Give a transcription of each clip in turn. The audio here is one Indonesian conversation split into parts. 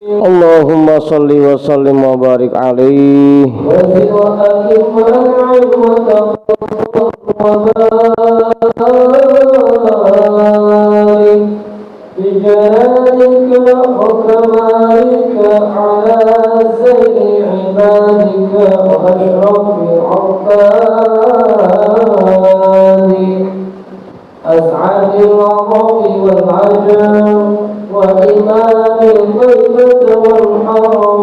Allahumma salli wa sallim wa barik alaihi بجلالك وكمالك على سيد عبادك وأشرف عبادك أسعد العرب والعجم وإمام الغيبة والحرم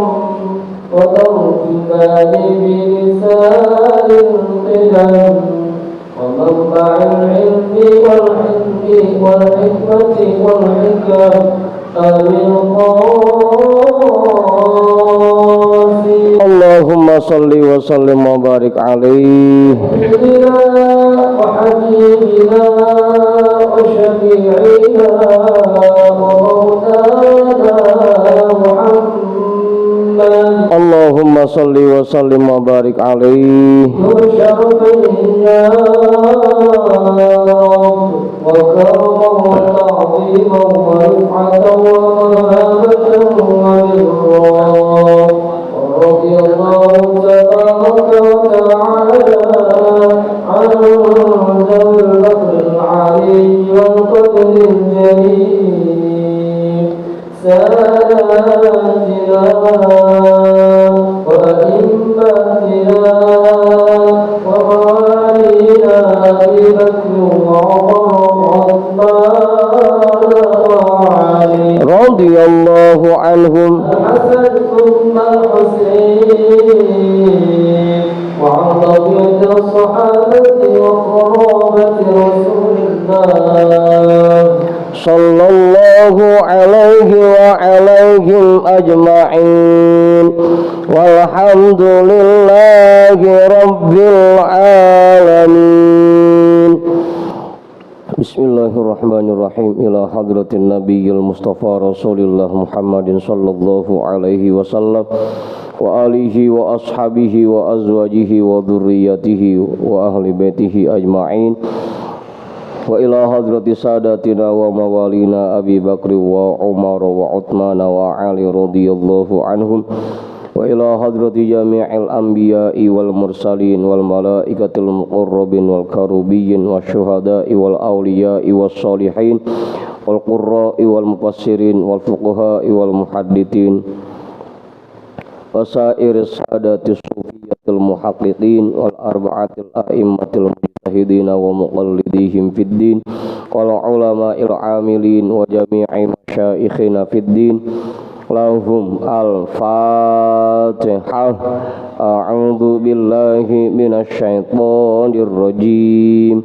وترجمان بلسان القدم ومنبع العلم والحلم والحكمة والحكم أبي القاسم اللهم صل وسلم وبارك عليه وحبيبنا وشفيعنا ومولانا محمد اللهم صل وسلم وبارك عليه وشرفنا وكرما وتعظيما ورفعة ومهابة وبرا ورضي الله تبارك وتعالى عن ذوي الفضل العلي والقدر الجليل ساداتنا وأئمتنا وموالينا أبي بكر وعمر وعثمان وعلي رضي الله عنهم الحسن ثم الحسين وعن بقية الصحابة وقرابة رسول الله صلى الله عليه وعليهم أجمعين والحمد لله رب العالمين بسم الله الرحمن الرحيم إلى حضرة النبي المصطفى رسول الله محمد صلى الله عليه وسلم وآله وأصحابه وأزواجه وذريته وأهل بيته أجمعين وإلى حضرة ساداتنا وموالينا أبي بكر وعمر وعثمان وعلي رضي الله عنهم وإلى حضرة جميع الأنبياء والمرسلين والملائكة المقربين والكروبين والشهداء والأولياء والصالحين والقراء والمفسرين والفقهاء والمحدثين وسائر السادة الصوفية المحققين والأربعة الأئمة المجتهدين ومقلديهم في الدين والعلماء العاملين وجميع مشايخنا في الدين لهم الفاتحة أعوذ بالله من الشيطان الرجيم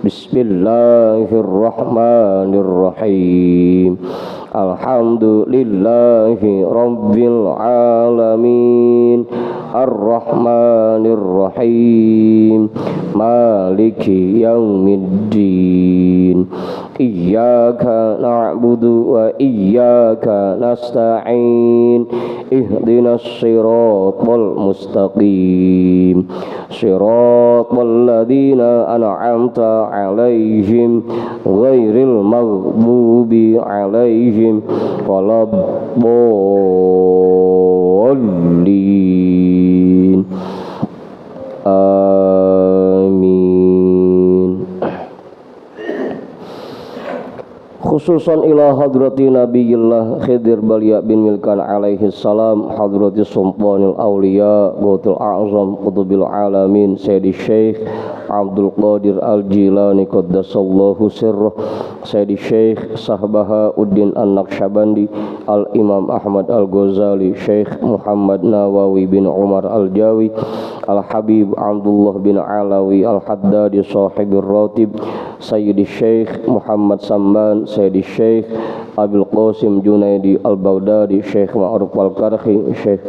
بسم الله الرحمن الرحيم الحمد لله رب العالمين الرحمن الرحيم مالك يوم الدين إياك نعبد وإياك نستعين اهدنا الصراط المستقيم صراط الذين أنعمت عليهم غير المغضوب عليهم ولا الضالين آمين khususan ila hadrati nabiyillah Khidir Balya bin Milkan alaihi salam hadrati sultanil awliya Gautul A'zam Qutubil Alamin Sayyidi Syekh Abdul Qadir Al-Jilani Qaddasallahu sirrah Sayyidi Syekh Sahbahauddin An-Naqsyabandi Al-Imam Ahmad Al-Ghazali Syekh Muhammad Nawawi bin Umar Al-Jawi Al-Habib Abdullah bin Alawi Al-Haddadi Sahibir Ratib Sayyidi Syekh Muhammad Samban Sayyidi Syekh Abil Qasim Junaidi Al-Baghdadi Syekh Ma'ruf Al-Karhi Syekh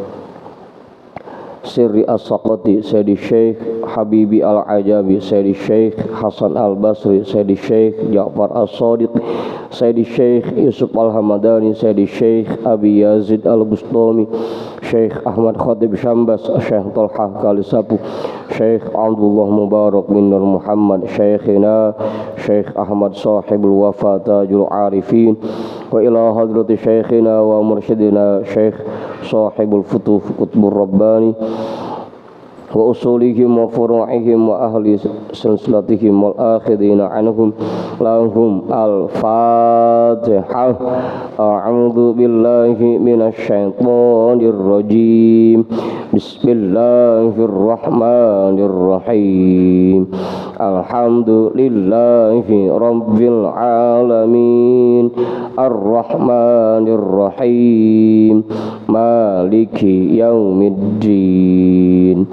Sirri As-Saqati Sayyidi Syekh Habibi Al-Ajabi Sayyidi Syekh Hasan Al-Basri Sayyidi Syekh Ja'far As-Sadiq Sayyidi Syekh Yusuf Al-Hamadani Sayyidi Syekh Abi Yazid Al-Bustami Syekh Ahmad Khatib Syambas Syekh Talha Kalisapu Syekh Abdullah Mubarak bin Nur Muhammad Syekhina Syekh Ahmad Sahibul Wafa Tajul Arifin وإلى حضرة شيخنا ومرشدنا شيخ صاحب الفتوح قطب الرباني وأصولهم وفروعهم وأهل سلسلتهم والآخذين عنهم لهم الفاتحة. أعوذ بالله من الشيطان الرجيم. بسم الله الرحمن الرحيم. الحمد لله رب العالمين الرحمن الرحيم مالك يوم الدين.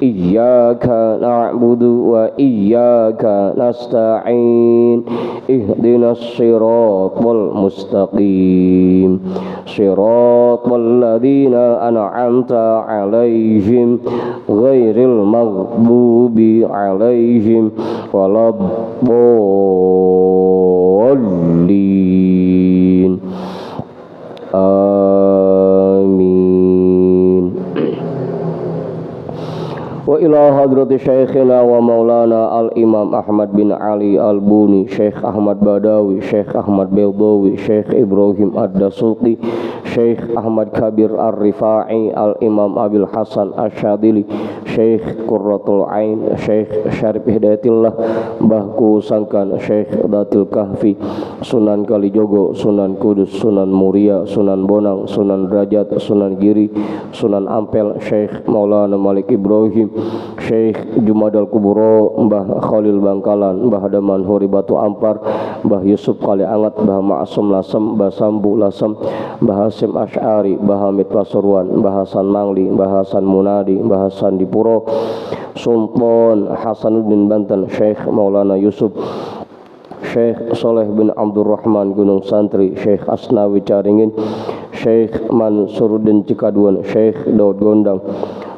إياك نعبد وإياك نستعين. اهدنا الصراط المستقيم صراط الذين أنعمت عليهم غير المغضوب عليهم ولا الضالين. آمين. Wa ila hadrati syekhina wa maulana al-imam Ahmad bin Ali al-Buni, Syekh Ahmad Badawi, Syekh Ahmad Beldawi, Syekh Ibrahim Ad-Dasuqi, Syekh Ahmad Kabir Ar-Rifai, al-imam Abil Hasan Asyadili, Syekh Qurratul Ain, Syekh Syarif Hidayatillah, Mbahku Sangkan, Syekh Datil Kahfi, Sunan Kalijogo, Sunan Kudus, Sunan Muria, Sunan Bonang, Sunan Derajat, Sunan Giri, Sunan Ampel, Syekh Maulana Malik Ibrahim, Syekh Jumadal Kuburo, Mbah Khalil Bangkalan, Mbah Daman Hori Batu Ampar, Mbah Yusuf Kali Angat, Mbah Ma'asum Lasem, Mbah Sambu Lasem, Mbah Hasim Asy'ari, Mbah Hamid Pasuruan, Mbah Hasan Mangli, Mbah Hasan Munadi, Mbah Hasan Dipuro, Sultan Hasanuddin Banten, Syekh Maulana Yusuf, Syekh Soleh bin Abdurrahman Gunung Santri, Syekh Asnawi Caringin, Syekh Mansuruddin Cikaduan, Syekh Daud Gondang,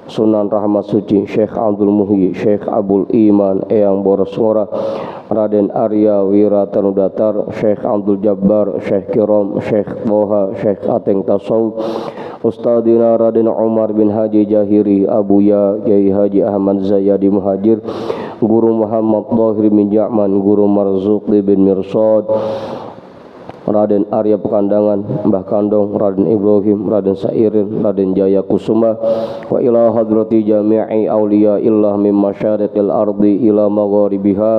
Sunan Rahmat Suci, Syekh Abdul Muhyi, Syekh Abdul Iman Eyang Boros Ngora, Raden Arya Wiratanudatar, Syekh Abdul Jabbar, Syekh Kiram, Syekh Toha, Syekh Ateng Tasawuf, Ustadina Raden Umar bin Haji Jahiri, Abuya Kiai Haji Ahmad Zayadi Muhajir, Guru Muhammad Dhahir bin Ja'man, Guru Marzuqi bin Mirsad, Raden Arya Pekandangan, Mbah Kandong, Raden Ibrahim, Raden Sairin, Raden Jaya Kusuma, wa ila hadrati jami'i awliya illah min masyariqil ardi ila magharibiha,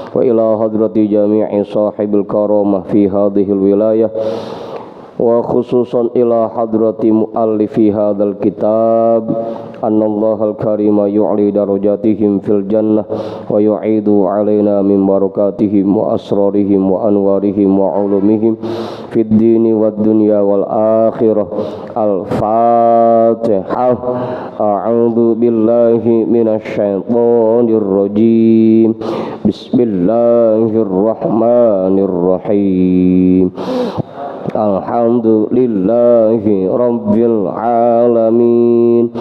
wa ila hadrati jami'i sahibil karamah fi hadhil wilayah, wa khususan ila hadrati muallifi hadzal kitab annallahal karima yu'li darajatihim fil jannah wa yu'idu alaina min barakatihim wa asrarihim wa anwarihim wa ulumihim fid dini wad dunya wal akhirah. Al-Fatihah. A'udzu billahi minasy syaithanir rajim. Bismillahirrahmanirrahim. Alhamdulillahi Rabbil Alamin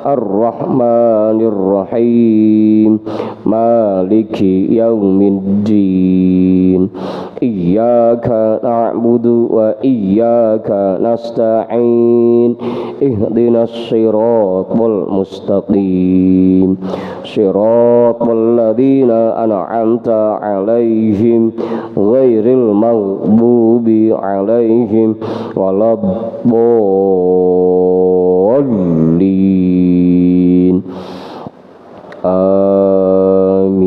Ar-Rahmanir Rahim Maliki Yaumiddin. Iyyaka na'budu wa iyyaka nasta'in. Ihdinas siratal mustaqim siratal ladzina an'amta 'alaihim ghairil maghdubi 'alaihim waladdallin. Amin.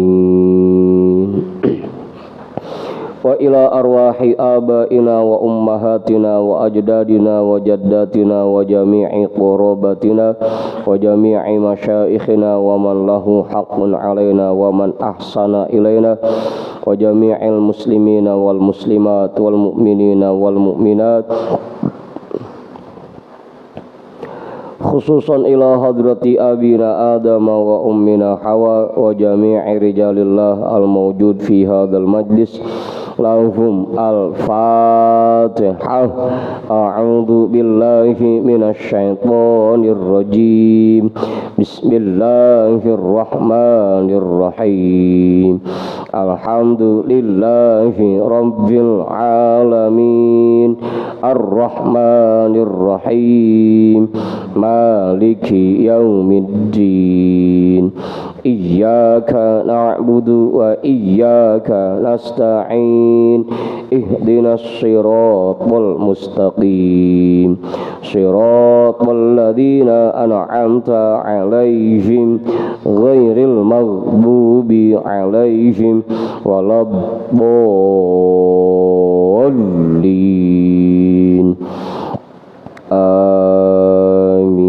Wa ila arwahi abaina wa ummahatina wa ajdadina wa jaddatina wa jami'i qurabatina wa jami'i masyaikhina wa man lahu haqqun alaina wa man ahsana ilaina wa jami'il muslimina wal muslimat wal mu'minina wal mu'minat, khususan ila hadrati abina Adam wa ummina Hawa wa jami'i rijalillah al-mawjud fi hadzal majlis. Lahum al-Fatihah. A'udzu billahi minasy syaithanir rajim. Bismillahirrahmanirrahim. Alhamdulillahi Rabbil Alamin Ar-Rahmanir Rahim Maliki Yaumiddin. Iyyaka na'budu wa iyyaka nasta'in. ihdinas siratal mustaqim siratal ladzina an'amta 'alaihim ghairil maghdubi 'alaihim waladdallin. Amin.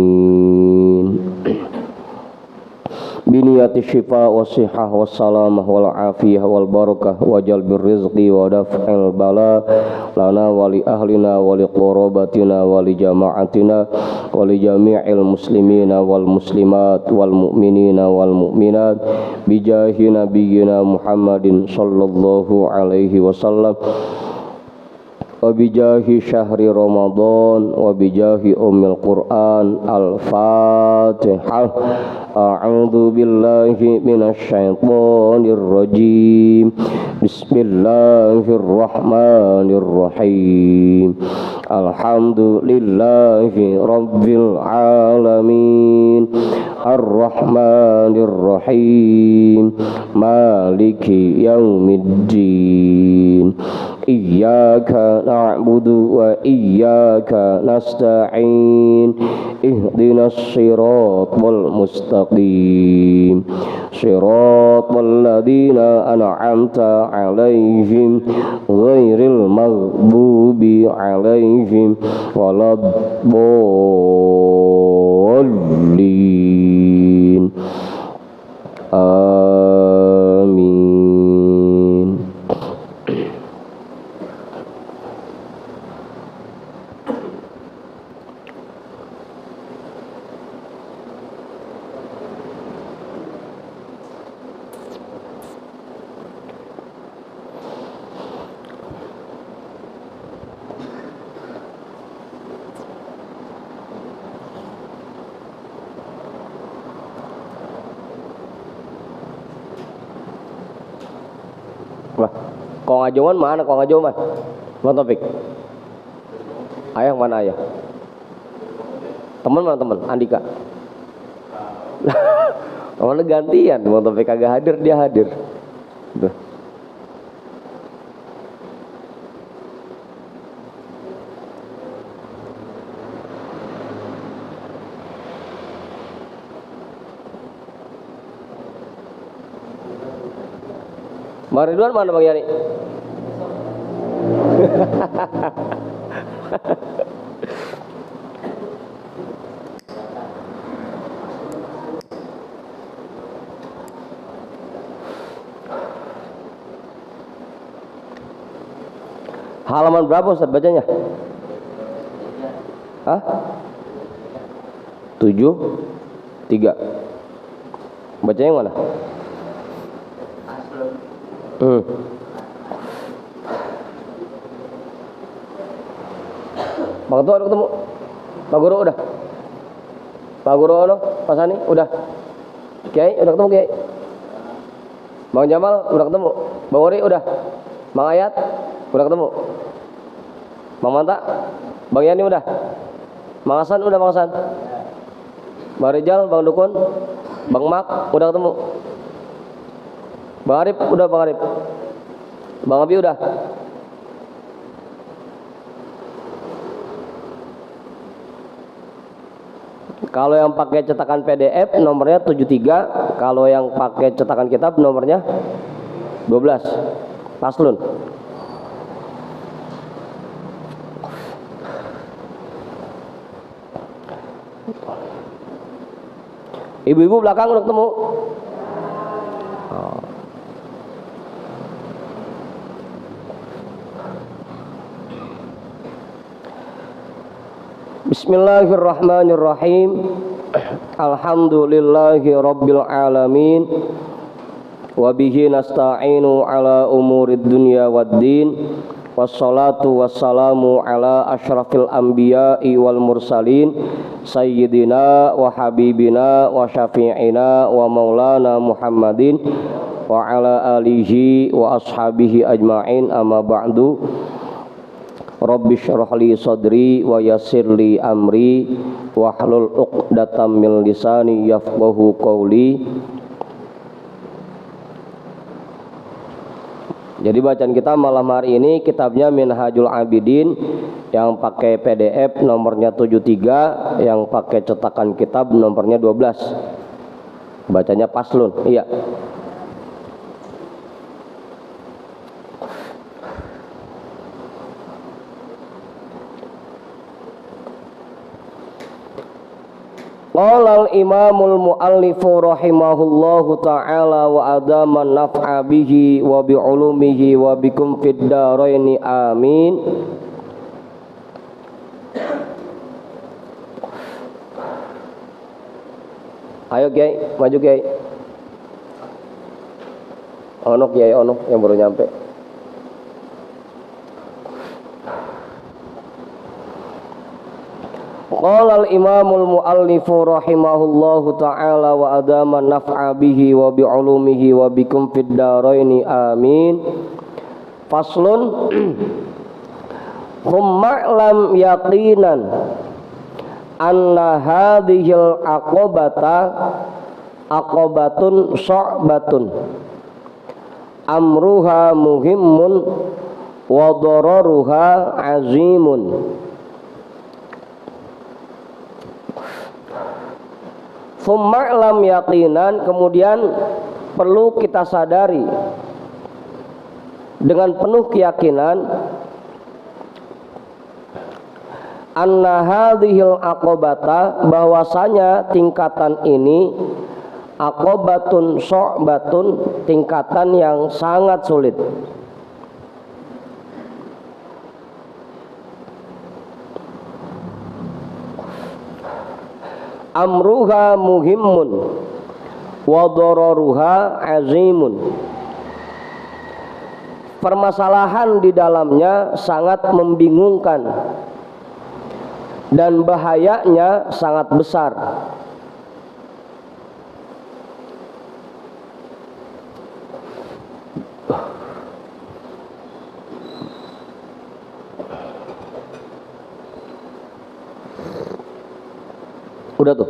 Biniyati syifa wa sihah wa salamah wal afiyah wal barakah wa jalbir rizqi wa daf'il bala lana wa li ahlina wa li qurabatina wa li jama'atina wa li jami'il muslimina wal muslimat wal mu'minina wal mu'minat bijahi nabiyyina Muhammadin sallallahu alaihi wasallam wa bijahi syahri Ramadan wa bijahi ummil Qur'an. Al-Fatihah. A'udzu billahi minasy syaithanir rajim. Bismillahirrahmanirrahim. Alhamdulillahi rabbil alamin. Ar-Rahmanir Rahim. Maliki yaumiddin. Iyyaka na'budu wa iyyaka nasta'in. Ihdinas siratal mustaqim siratal ladzina an'amta 'alaihim ghairil maghdubi 'alaihim waladdallin. Amin. Kong Ajoman mana? Kong Ajoman Bang Taufik. Ayah mana ayah? Teman mana teman? Andika. Mana gantian? Bang Taufik kagak hadir, dia hadir. Tuh. Bang Ridwan mana Bang Yani? Halaman berapa Ustaz bacanya? Hah? 7 3. Bacanya yang mana? Bang Tua udah ketemu? Pak Guru udah? Pak Guru udah? Pak Sani udah? Kiai udah ketemu Kiai? Bang Jamal udah ketemu? Bang Uri udah? Bang Ayat udah ketemu? Bang Manta? Bang Yani udah? Bang Hasan udah? Bang Hasan? Bang Rijal? Bang Dukun? Bang Mak udah ketemu? Bang Arif udah? Bang Arif? Bang Abi udah? Kalau yang pakai cetakan PDF nomornya 73, kalau yang pakai cetakan kitab nomornya 12. Paslun. Ibu-ibu belakang udah ketemu? Oh. Bismillahirrahmanirrahim. Alhamdulillahi rabbil alamin. Wabihi nasta'inu ala umurid dunya waddin. Wassalatu wassalamu ala ashrafil anbiya'i wal mursalin. Sayyidina wa habibina wa syafi'ina wa maulana Muhammadin wa ala alihi wa ashabihi ajma'in, amma ba'du. Rabbi syrah li sadri wa yassir li amri wahlul 'uqdatam min lisani yafqahu qawli. Jadi bacaan kita malam hari ini kitabnya Minhajul Abidin yang pakai PDF nomornya 73, yang pakai cetakan kitab nomornya 12. Bacanya Faslun. Iya. Qala al-imamul muallifu rahimahullahu ta'ala wa adama naf'a bihi wa bi ulumihi wa bikum fid daraini amin. Ayo Kiai, maju Kiai. Ono Kiai, ono yang baru nyampe. Qala al-imamul muallifu rahimahullahu ta'ala wa adama naf'a bihi wa bi ulumihi wa bikum fid daraini amin. Faslun thumma lam yaqinan anna hadhil aqobata aqobatun sya'batun amruha muhimmun wa dararuha azimun. Thumma lam yaqinan, kemudian perlu kita sadari dengan penuh keyakinan anna hadhil aqobata, bahwasanya tingkatan ini aqobatun syu'batun, tingkatan yang sangat sulit. Amruha muhimmun wa dararuha azimun. Permasalahan di dalamnya sangat membingungkan dan bahayanya sangat besar. Udah tuh.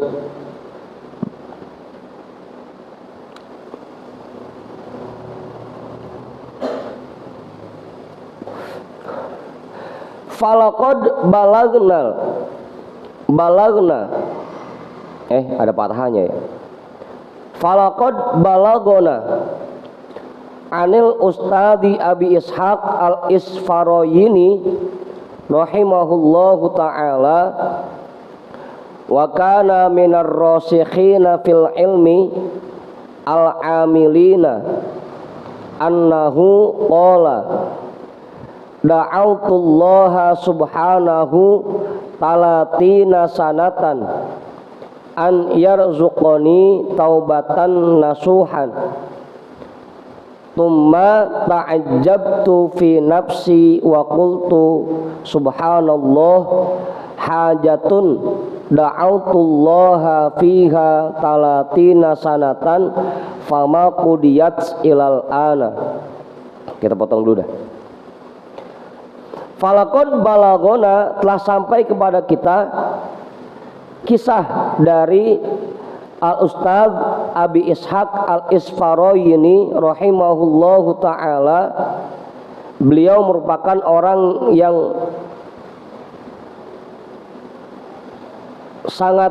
Falaqad balagna. Ada patahnya ya. Falaqad balagona anil ustadi Abi Ishaq al-Isfarayini rahimahullahu ta'ala wa kana minar rasikhina fil ilmi al-amilina annahu qala da'autullaha subhanahu talatina sanatan an yarzuqani taubatan nasuhan thumma ta'ajjabtu fi nafsi wa qultu subhanallah hajatun da'autullaha fiha talatina sanatan fama qudiyat ilal ana. Kita potong dulu dah. Falaqad balagona, telah sampai kepada kita kisah dari Al-Ustadz Abi Ishaq al-Isfarayini rahimahullahu ta'ala. Beliau merupakan orang yang sangat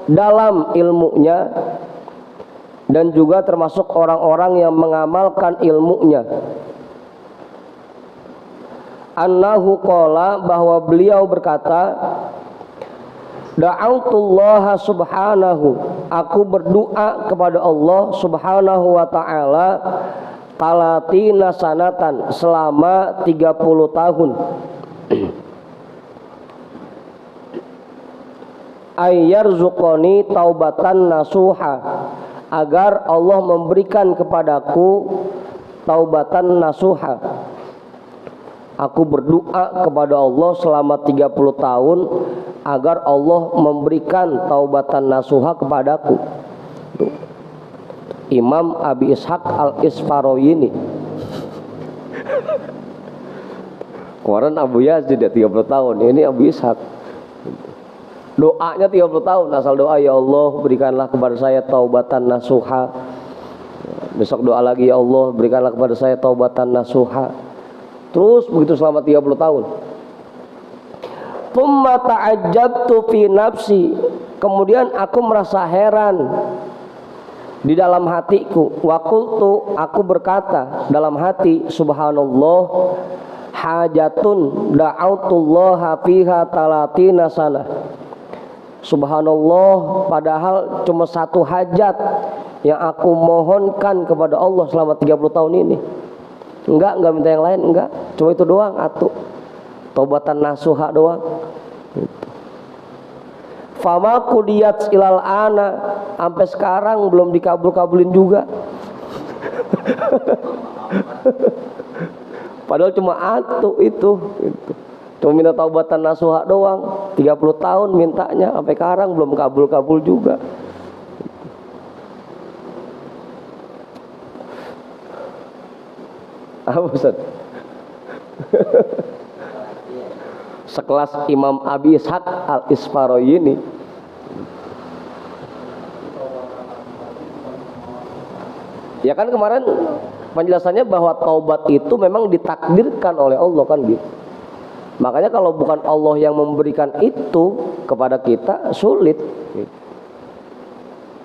dalam ilmunya dan juga termasuk orang-orang yang mengamalkan ilmunya. Annahu qala, bahwa beliau berkata, da'autullaha subhanahu, aku berdoa kepada Allah subhanahu wa ta'ala talatina sanatan, selama 30 tahun. Ayyarzuqani taubatan nasuha, agar Allah memberikan kepadaku taubatan nasuha. Aku berdoa kepada Allah selama 30 tahun agar Allah memberikan taubatan nasuha kepadaku. Imam Abi Ishaq al-Isfarayini. Kemarin Abu Yazid ya 30 tahun, ini Abu Ishaq. Doanya 30 tahun, asal doa, ya Allah berikanlah kepada saya taubatan nasuha. Besok doa lagi, ya Allah berikanlah kepada saya taubatan nasuha. Terus begitu selama 30 tahun. Tsumma ta'ajjabtu fi nafsi, kemudian aku merasa heran di dalam hatiku. Wa qultu, aku berkata dalam hati, subhanallah, hajatun da'autullaha fiha talatina sana. Subhanallah, padahal cuma satu hajat yang aku mohonkan kepada Allah selama 30 tahun ini. Enggak minta yang lain, enggak. Cuma itu doang, atuh. Taubatan nasuha doang. Fama qudiyat ilal ana, sampai sekarang belum dikabul-kabulin juga. Padahal cuma atuh itu. Cuma minta taubatan nasuha doang. 30 tahun mintanya, sampai sekarang belum kabul-kabul juga. Apa Ustaz? Sekelas Imam Abi Ishaq Al-Isfarayini. Ya kan kemarin penjelasannya bahwa taubat itu memang ditakdirkan oleh Allah kan gitu. Makanya kalau bukan Allah yang memberikan itu kepada kita sulit gitu.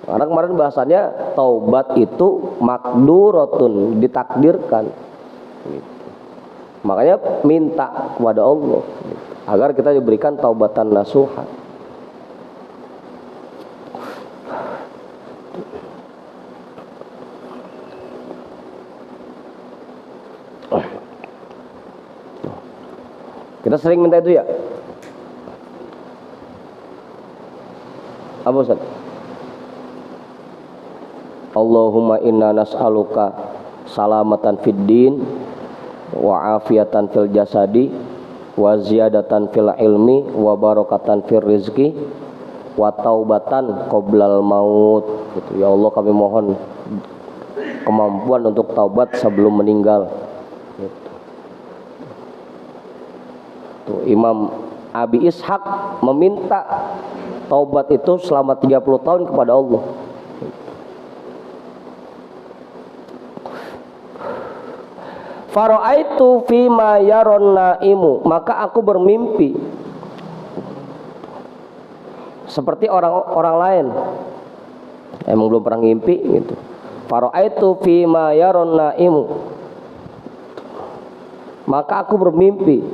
Karena kemarin bahasanya taubat itu makduratun, ditakdirkan gitu. Makanya minta kepada Allah gitu, agar kita diberikan taubatan nasuha. Kita sering minta itu ya. Apa Ustaz? Allahumma inna nas'aluka salamatan fid din wa afiatan fil jasadi wa ziyadatan fil ilmi wa barakatan fil rizki wa taubatan qoblal maut gitu. Ya Allah, kami mohon kemampuan untuk taubat sebelum meninggal gitu. Tuh, Imam Abi Ishaq meminta taubat itu selama 30 tahun kepada Allah. Fara'aitu fima yaron naimu, maka aku bermimpi seperti orang lain. Emang belum pernah ngimpi gitu. Fara'aitu fima yaron naimu, maka aku bermimpi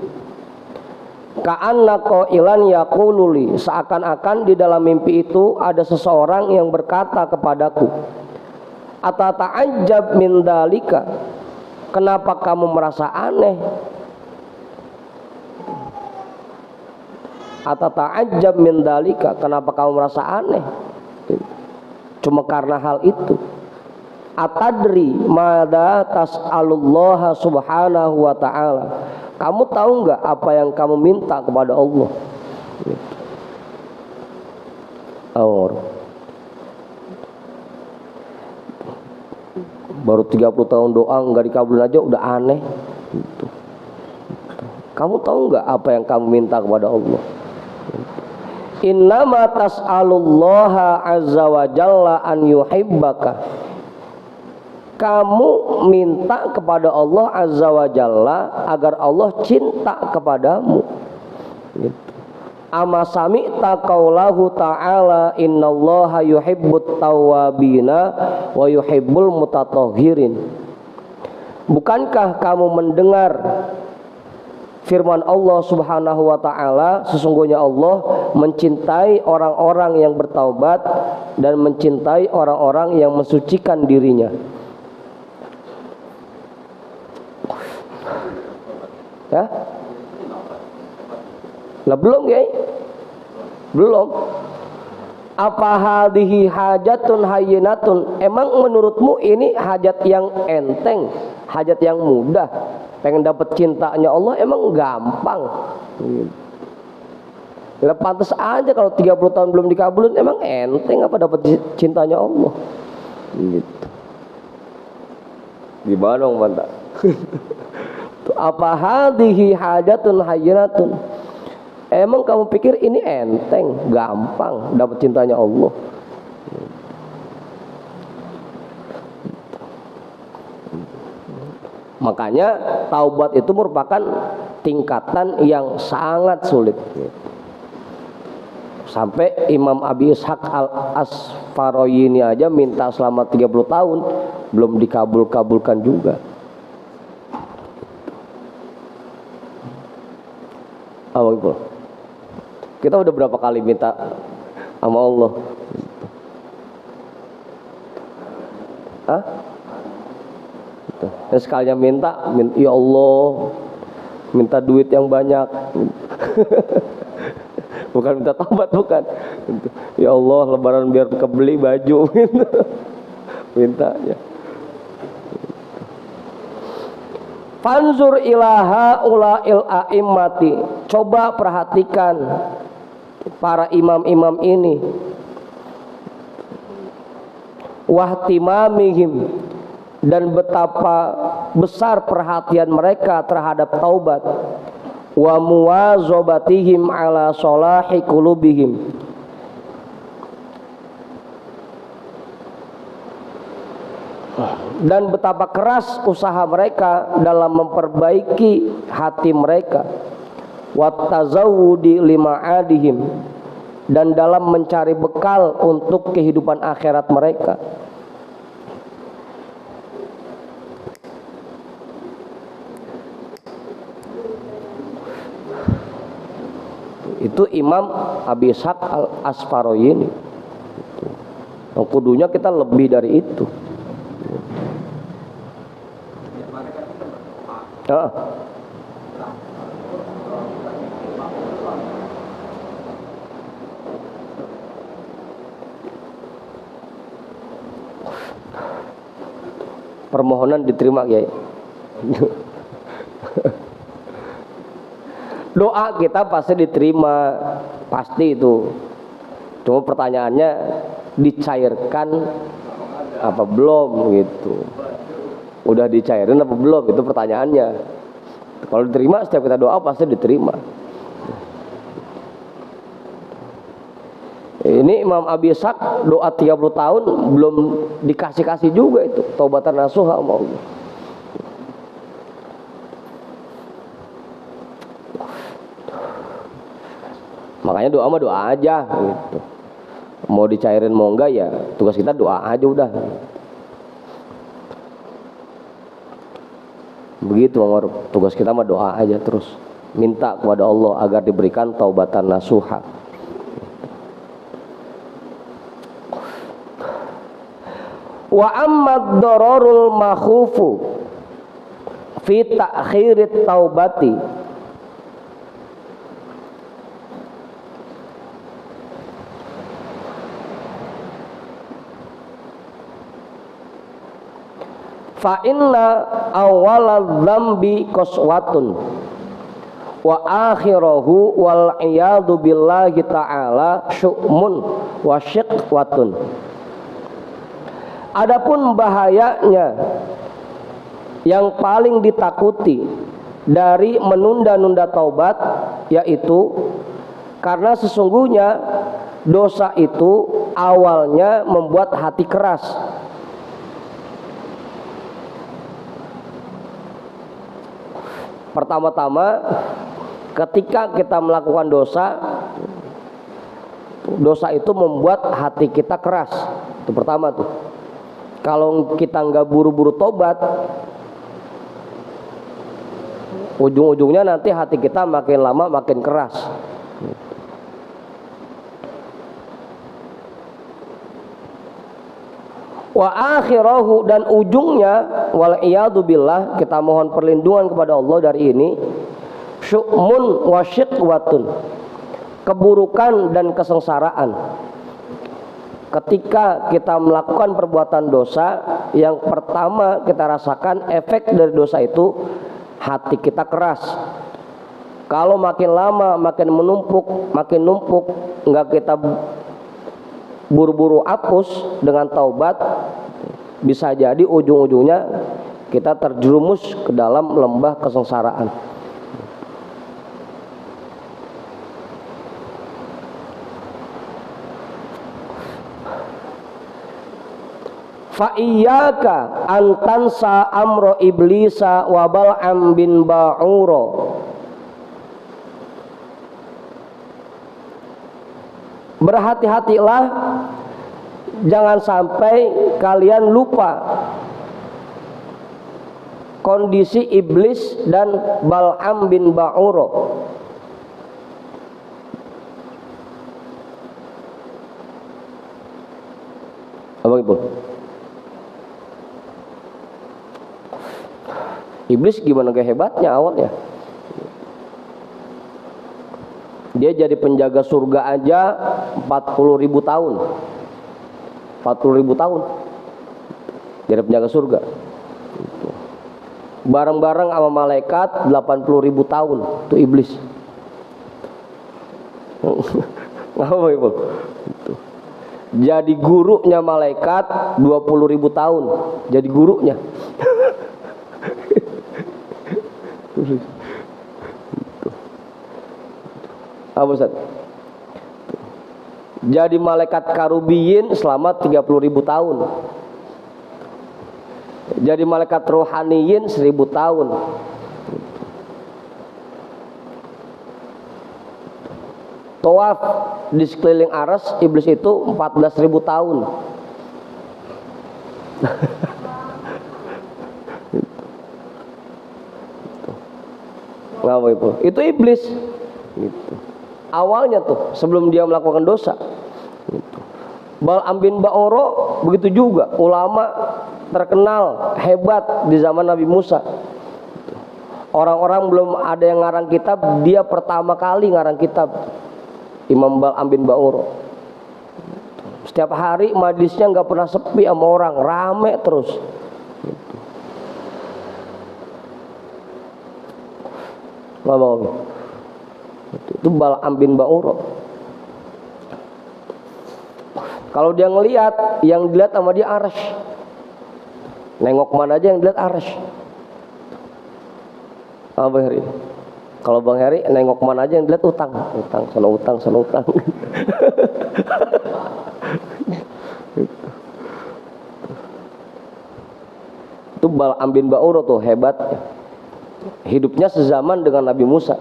ka'anna qailan yaqululi, seakan-akan di dalam mimpi itu ada seseorang yang berkata kepadaku, atata'ajjab min dalika, kenapa kamu merasa aneh? Atata'ajjab min dalika, kenapa kamu merasa aneh? Cuma karena hal itu. Atadri madza tas'alullaha subhanahu wa ta'ala, kamu tahu nggak apa yang kamu minta kepada Allah? Baru 30 tahun doa nggak dikabulin aja udah aneh gitu. Kamu tahu nggak apa yang kamu minta kepada Allah? Innama tas'alullaha azza wa jalla an yuhibbaka, kamu minta kepada Allah azza wa jalla agar Allah cinta kepadamu gitu. Ama sami'ta qaulahu ta'ala innallaha yuhibbut tawwabina wa yuhibbul mutatahhirin, bukankah kamu mendengar firman Allah subhanahu wa ta'ala, sesungguhnya Allah mencintai orang-orang yang bertaubat dan mencintai orang-orang yang mensucikan dirinya. Ya? Lah belum ya? Belum. Apa hadhihi hajatun hayyinatun, emang menurutmu ini hajat yang enteng, hajat yang mudah? Pengen dapat cintanya Allah emang gampang? Ya pantas aja kalau 30 tahun belum dikabulin, emang enteng apa dapat cintanya Allah? Gitu. Gimana dong mantap? Apa hadhihi hajatun hayyinatun, emang kamu pikir ini enteng, gampang dapat cintanya Allah? Makanya taubat itu merupakan tingkatan yang sangat sulit. Sampai Imam Abi Ishaq Al-Asfaroyini aja minta selama 30 tahun belum dikabulkan juga. Kita udah berapa kali minta sama Allah? Dan sekalinya minta, ya Allah, minta duit yang banyak. Bukan minta taubat, bukan. Ya Allah, lebaran biar kebeli baju. Mintanya. Fanzur ilaha ula'il a'immati. Coba perhatikan para imam-imam ini. Wahtimamihim, dan betapa besar perhatian mereka terhadap taubat. Wa muwazobatihim ala solahi qulubihim, dan betapa keras usaha mereka dalam memperbaiki hati mereka. Wa tazawudi lima'adihim, dan dalam mencari bekal untuk kehidupan akhirat mereka. Itu Imam Abi Ishaq Al-Asfaroyini. Yang kudunya kita lebih dari itu. Permohonan diterima, Kiai. Doa kita pasti diterima, pasti itu. Cuma pertanyaannya dicairkan apa belum gitu. Udah dicairin apa belum, itu pertanyaannya. Kalau diterima, setiap kita doa pasti diterima. Ini Imam Abi Ishaq doa 30 tahun belum dikasih juga itu taubatan nasuha sama Allah. Makanya doa mah doa aja gitu. Mau dicairin mau enggak ya tugas kita doa aja udah. Begitu Bang, tugas kita mah doa aja terus. Minta kepada Allah agar diberikan taubatan nasuha. Wa ammad dararul makhufu fi ta'khirit taubati, fa inna awwalal dzambi qaswatun wa akhirahu wal iyadu billahi ta'ala syu'mun wa syiqwatun. Adapun bahayanya yang paling ditakuti dari menunda-nunda taubat, yaitu karena sesungguhnya dosa itu awalnya membuat hati keras. Pertama-tama ketika kita melakukan dosa, dosa itu membuat hati kita keras. Itu pertama tuh. Kalau kita nggak buru-buru tobat, ujung-ujungnya nanti hati kita makin lama makin keras. Wa akhirahu, dan ujungnya wal iyadu billah, kita mohon perlindungan kepada Allah dari ini, syu'mun wa syiqwatun, keburukan dan kesengsaraan. Ketika kita melakukan perbuatan dosa, yang pertama kita rasakan efek dari dosa itu hati kita keras. Kalau makin lama makin menumpuk, makin numpuk, nggak kita buru-buru hapus dengan taubat, bisa jadi ujung-ujungnya kita terjerumus ke dalam lembah kesengsaraan. fa iyyaka an tansa amro iblisa wa bal'am bin ba'uro. Berhati-hatilah jangan sampai kalian lupa kondisi iblis dan Bal'am bin Ba'uro. Apa itu? Iblis gimana kehebatnya awalnya? Dia jadi penjaga surga aja 40.000 tahun. 40.000 tahun jadi penjaga surga. Bareng-bareng sama malaikat 80.000 tahun itu iblis. Ngapa itu? Jadi gurunya malaikat 20.000 tahun. Jadi gurunya. Apa Ustaz? Jadi malaikat karubiyin selama 30.000 tahun. Jadi malaikat rohaniyin 1000 tahun. Tawaf di sekeliling aras iblis itu 14.000 tahun. Ngapa itu? Itu iblis. Gitu. Awalnya tuh sebelum dia melakukan dosa. Gitu. Bal'am bin Ba'uro begitu juga, ulama terkenal hebat di zaman Nabi Musa. Orang-orang belum ada yang ngarang kitab, dia pertama kali ngarang kitab. Imam Bal'am bin Ba'uro. Setiap hari majlisnya nggak pernah sepi sama orang, rame terus. Gitu. Ngomong. Itu Bal'am bin Ba'uro. Kalau dia ngelihat, yang dilihat sama dia arsy. Nengok mana aja yang dilihat arsy. Bang Heri. Kalau Bang Heri nengok mana aja yang dilihat utang, sana utang. Itu Bal'am bin Ba'uro tuh hebatnya. Hidupnya sezaman dengan Nabi Musa.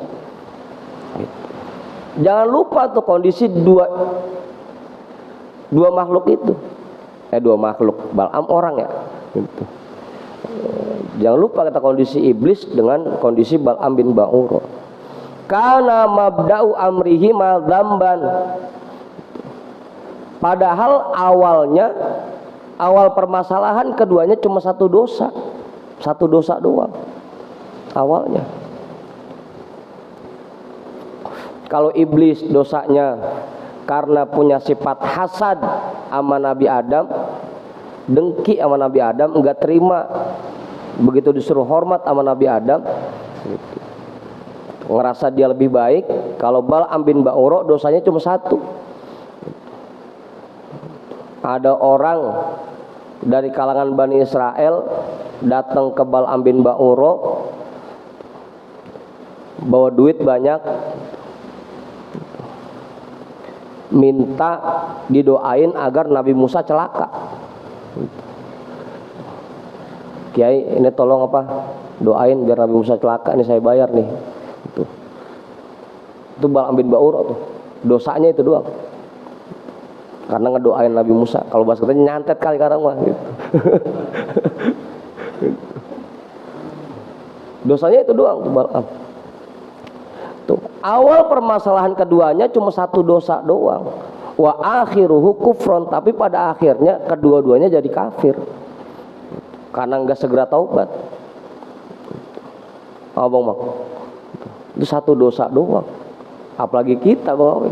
Jangan lupa tuh kondisi dua makhluk itu. Dua makhluk, Bal'am orang ya. Gitu. Jangan lupa kata kondisi iblis dengan kondisi Bal'am bin Ba'uro. Kana mabda'u amrihi madzamban. Padahal awal permasalahan keduanya cuma satu dosa doang awalnya. Kalau iblis dosanya karena punya sifat hasad sama Nabi Adam, dengki sama Nabi Adam, enggak terima begitu disuruh hormat sama Nabi Adam, gitu. Ngerasa dia lebih baik. Kalau Bal'am bin Ba'uro dosanya cuma satu. Ada orang dari kalangan Bani Israel datang ke Bal'am bin Ba'uro bawa duit banyak, minta didoain agar Nabi Musa celaka. Kiai ini tolong doain biar Nabi Musa celaka, ini saya bayar nih. Itu Bal'am bin Ba'uro tuh. Dosanya itu doang. Karena ngedoain Nabi Musa. Kalau bahasa katanya nyantet kali sekarang mah gitu. Dosanya itu doang tuh Bal'am. Tuh, awal permasalahan keduanya cuma satu dosa doang. Wa akhiruhu kufron, tapi pada akhirnya kedua-duanya jadi kafir. Karena enggak segera taubat. Bang Mak. Itu satu dosa doang. Apalagi kita Bang.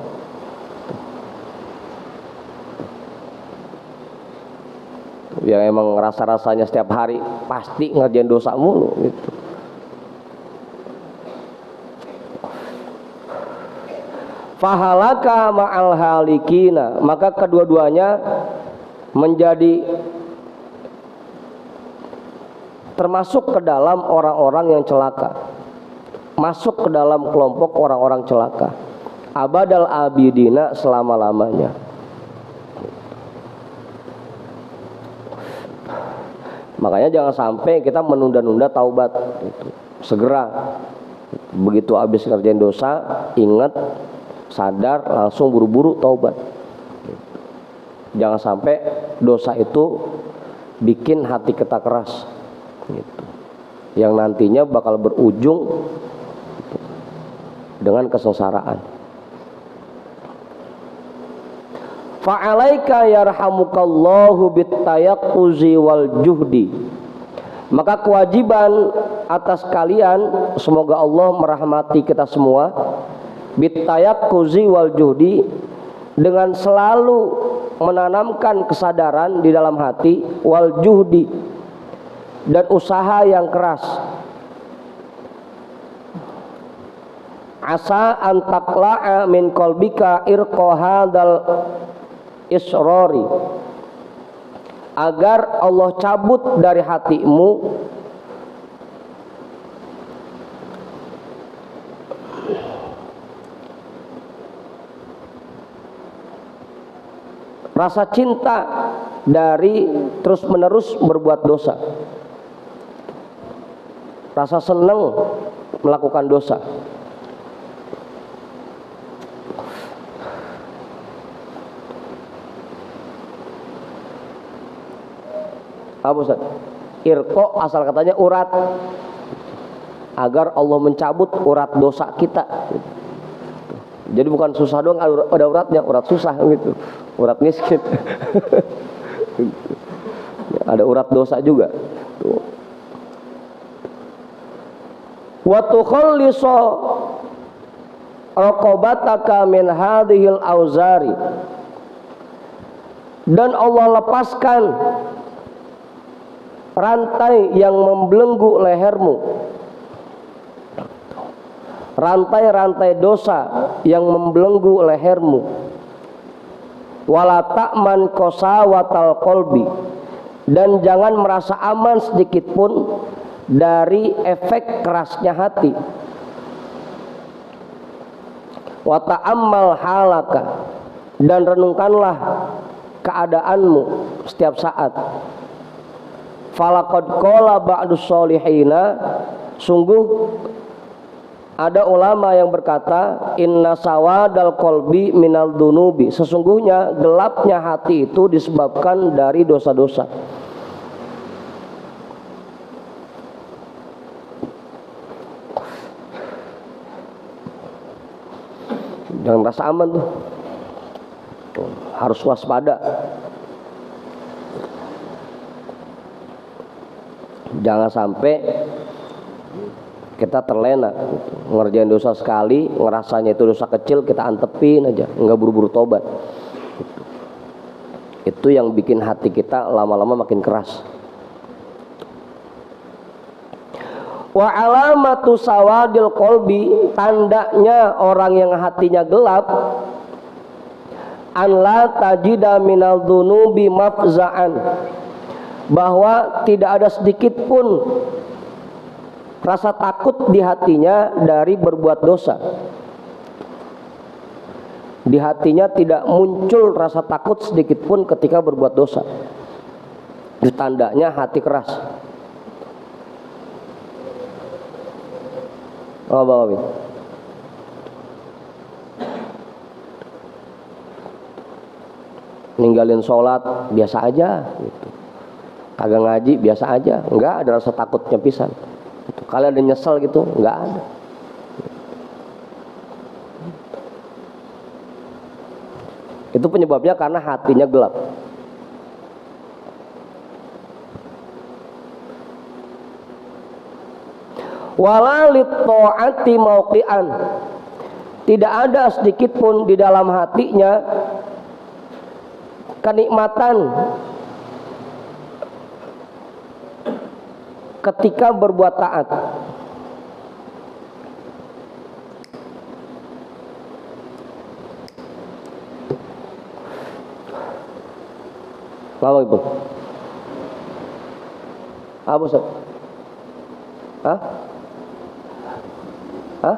Yang emang rasa-rasanya setiap hari pasti ngerjain dosa mulu gitu. Fahalaka ma'al halikina, maka kedua-duanya menjadi termasuk ke dalam orang-orang yang celaka, masuk ke dalam kelompok orang-orang celaka, abadal abidina, selama-lamanya. Makanya jangan sampai kita menunda-nunda taubat gitu. Segera begitu habis ngerjain dosa, ingat, sadar, langsung buru-buru taubat. Jangan sampai dosa itu bikin hati kita keras gitu, yang nantinya bakal berujung dengan kesengsaraan. Fa'alaika yarhamukallahu bittayaqquzi wal juhdi. Maka kewajiban atas kalian, semoga Allah merahmati kita semua, bittayaqquzi wal juhdi, dengan selalu menanamkan kesadaran di dalam hati, wal juhdi, dan usaha yang keras. Asa an taqla'a min qalbika irqa hadzal israri, agar Allah cabut dari hatimu rasa cinta dari terus-menerus berbuat dosa, rasa senang melakukan dosa. Apa Ustaz? Irko asal katanya urat, agar Allah mencabut urat dosa kita. Jadi bukan susah doang ada uratnya, urat susah gitu, urat miskin. Ada urat dosa juga. Wa tukhallisu raqabataka min hadhil auzari, dan Allah lepaskan rantai yang membelenggu lehermu, rantai-rantai dosa yang membelenggu lehermu. Wala ta'man qasawatal qalbi, dan jangan merasa aman sedikit pun dari efek kerasnya hati. Wa ta'ammal halaka, dan renungkanlah keadaanmu setiap saat. Falaqad qala ba'dus solihina, sungguh ada ulama yang berkata, inna sawadal qalbi minal dunubi, sesungguhnya gelapnya hati itu disebabkan dari dosa-dosa. Jangan merasa aman tuh, harus waspada. Jangan sampai kita terlena ngerjain dosa sekali, ngerasanya itu dosa kecil, kita antepin aja, nggak buru-buru tobat. Itu yang bikin hati kita lama-lama makin keras. Wa alamatu sawadil qalbi, tandanya orang yang hatinya gelap, an la tajida minal dunubi mafza'an, bahwa tidak ada sedikit pun rasa takut di hatinya dari berbuat dosa. Di hatinya tidak muncul rasa takut sedikit pun ketika berbuat dosa. Itu tandanya hati keras. Oh, Bang Abi. Ninggalin sholat biasa aja gitu. Kagak ngaji biasa aja, enggak ada rasa takutnya pisan. Kalau ada nyesel gitu, enggak ada. Itu penyebabnya karena hatinya gelap. Wala lit ta'ati mauqian, tidak ada sedikit pun di dalam hatinya kenikmatan ketika berbuat taat. Lama Ibu. Apa Ustaz? Hah? Hah?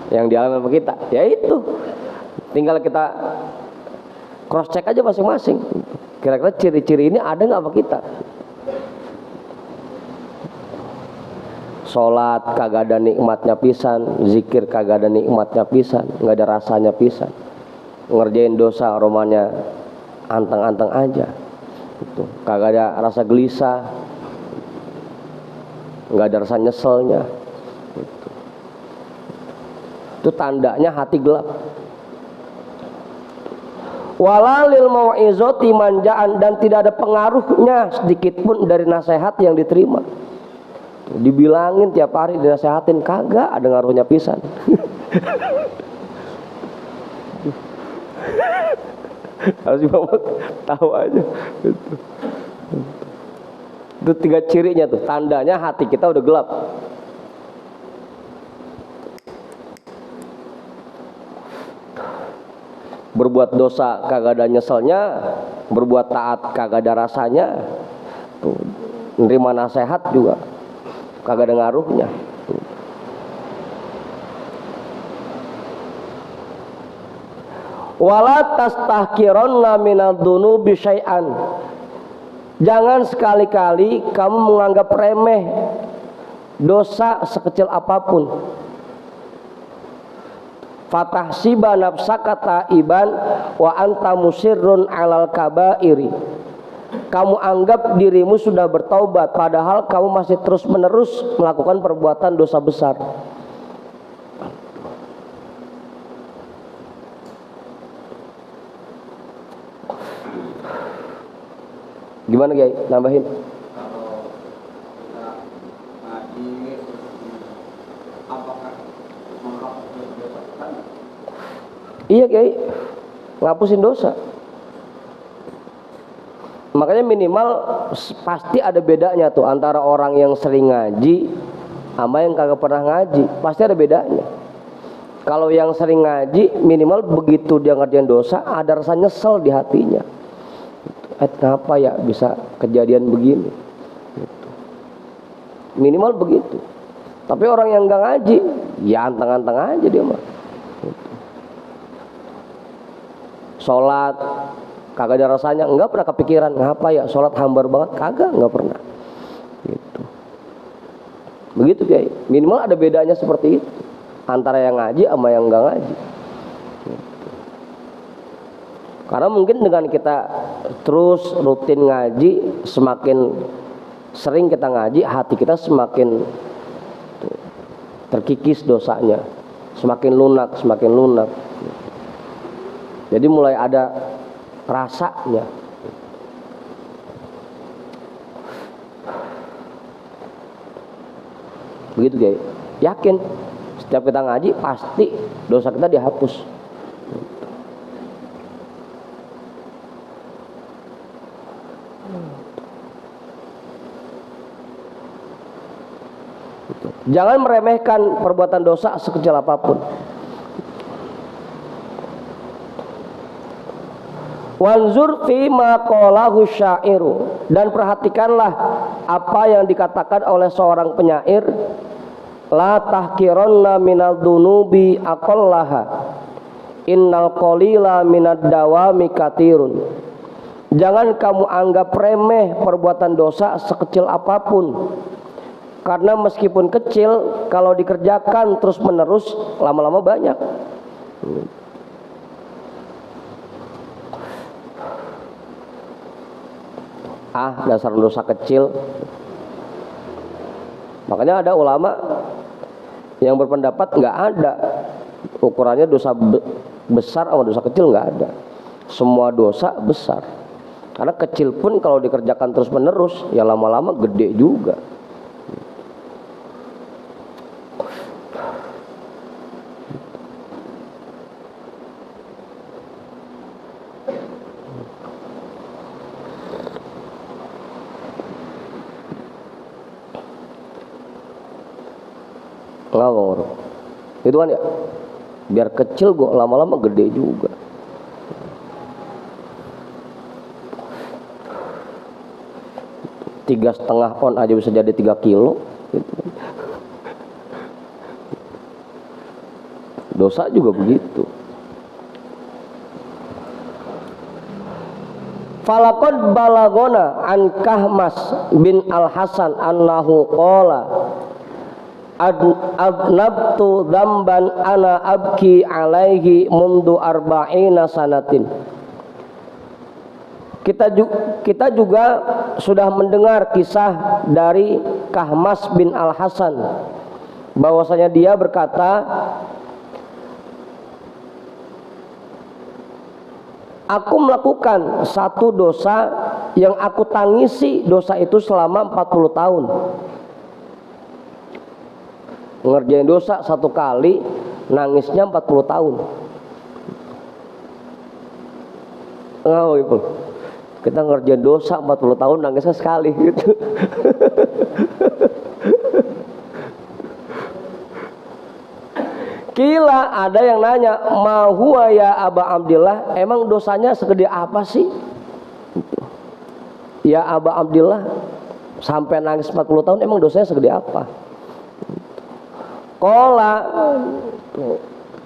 Yang dialami sama kita, ya itu. Tinggal kita cross check aja masing-masing. Kira-kira ciri-ciri ini ada nggak sama kita? Sholat kagak ada nikmatnya pisan, zikir kagak ada nikmatnya pisan, nggak ada rasanya pisan. Ngerjain dosa romannya anteng-anteng aja. Gitu. Kagak ada rasa gelisah, nggak ada rasa nyeselnya. Gitu. Itu tandanya hati gelap. Walalil mau'izati manjaan, dan tidak ada pengaruhnya sedikit pun dari nasihat yang diterima. Dibilangin tiap hari dinasehatin, kagak ada ngaruhnya pisan. Harus tahu aja. Itu 3 cirinya tuh, tandanya hati kita udah gelap. Berbuat dosa kagak ada nyeselnya, berbuat taat kagak ada rasanya, tuh, nerima nasihat juga kagak ada ngaruhnya. Wala tastahqironna minal dunubi syai'an. Jangan sekali-kali kamu menganggap remeh dosa sekecil apapun. Fatahsiba nafsaka taiban wa anta musirrun alal kabairi. Kamu anggap dirimu sudah bertaubat, padahal kamu masih terus-menerus melakukan perbuatan dosa besar. Gimana Kiai? Nambahin. Iya Kiai, ngapusin dosa. Makanya minimal pasti ada bedanya tuh antara orang yang sering ngaji sama yang kagak pernah ngaji. Pasti ada bedanya. Kalau yang sering ngaji minimal begitu dia ngerjain dosa ada rasa nyesel di hatinya. Kenapa ya bisa kejadian begini? Minimal begitu. Tapi orang yang nggak ngaji, ya anteng-anteng aja dia mah. Sholat kagak ada rasanya, nggak pernah kepikiran ngapa ya sholat hambar banget, kagak, nggak pernah. Gitu. Begitu Kiai. Minimal ada bedanya seperti itu antara yang ngaji sama yang nggak ngaji. Karena mungkin dengan kita terus rutin ngaji, semakin sering kita ngaji, hati kita semakin terkikis dosanya, semakin lunak, semakin lunak. Jadi mulai ada rasanya. Begitu Kiai. Yakin setiap kita ngaji pasti dosa kita dihapus. Jangan meremehkan perbuatan dosa sekecil apapun. Wanzur fi ma qalahu syairu, dan perhatikanlah apa yang dikatakan oleh seorang penyair, la tahqiranna minal dunubi aqallaha innal qalila minad dawami katirun. Jangan kamu anggap remeh perbuatan dosa sekecil apapun, karena meskipun kecil kalau dikerjakan terus menerus lama-lama banyak. Dasar dosa kecil. Makanya ada ulama yang berpendapat nggak ada ukurannya dosa besar sama dosa kecil, nggak ada. Semua dosa besar. Karena kecil pun kalau dikerjakan terus menerus ya lama-lama gede juga. Ngawur. Itu kan ya, biar kecil kok lama-lama gede juga. Tiga setengah on aja bisa jadi 3 kilo. Dosa juga begitu. Falaqad balagona an Kahmas bin Al Hasan annahu qala adnabtu dzamban ana abki alaihi mundu arba'ina sanatin. Kita juga sudah mendengar kisah dari Kahmas bin Al-Hasan bahwasanya dia berkata, aku melakukan satu dosa yang aku tangisi dosa itu selama 40 tahun. Ngerjain dosa satu kali, nangisnya 40 tahun. Oh, gitu. Kita ngerjain dosa 40 tahun, nangisnya sekali gitu. Kila, ada yang nanya, ma huwa ya Aba Abdillah, emang dosanya segede apa sih? Ya Aba Abdillah, sampai nangis 40 tahun emang dosanya segede apa? Qala,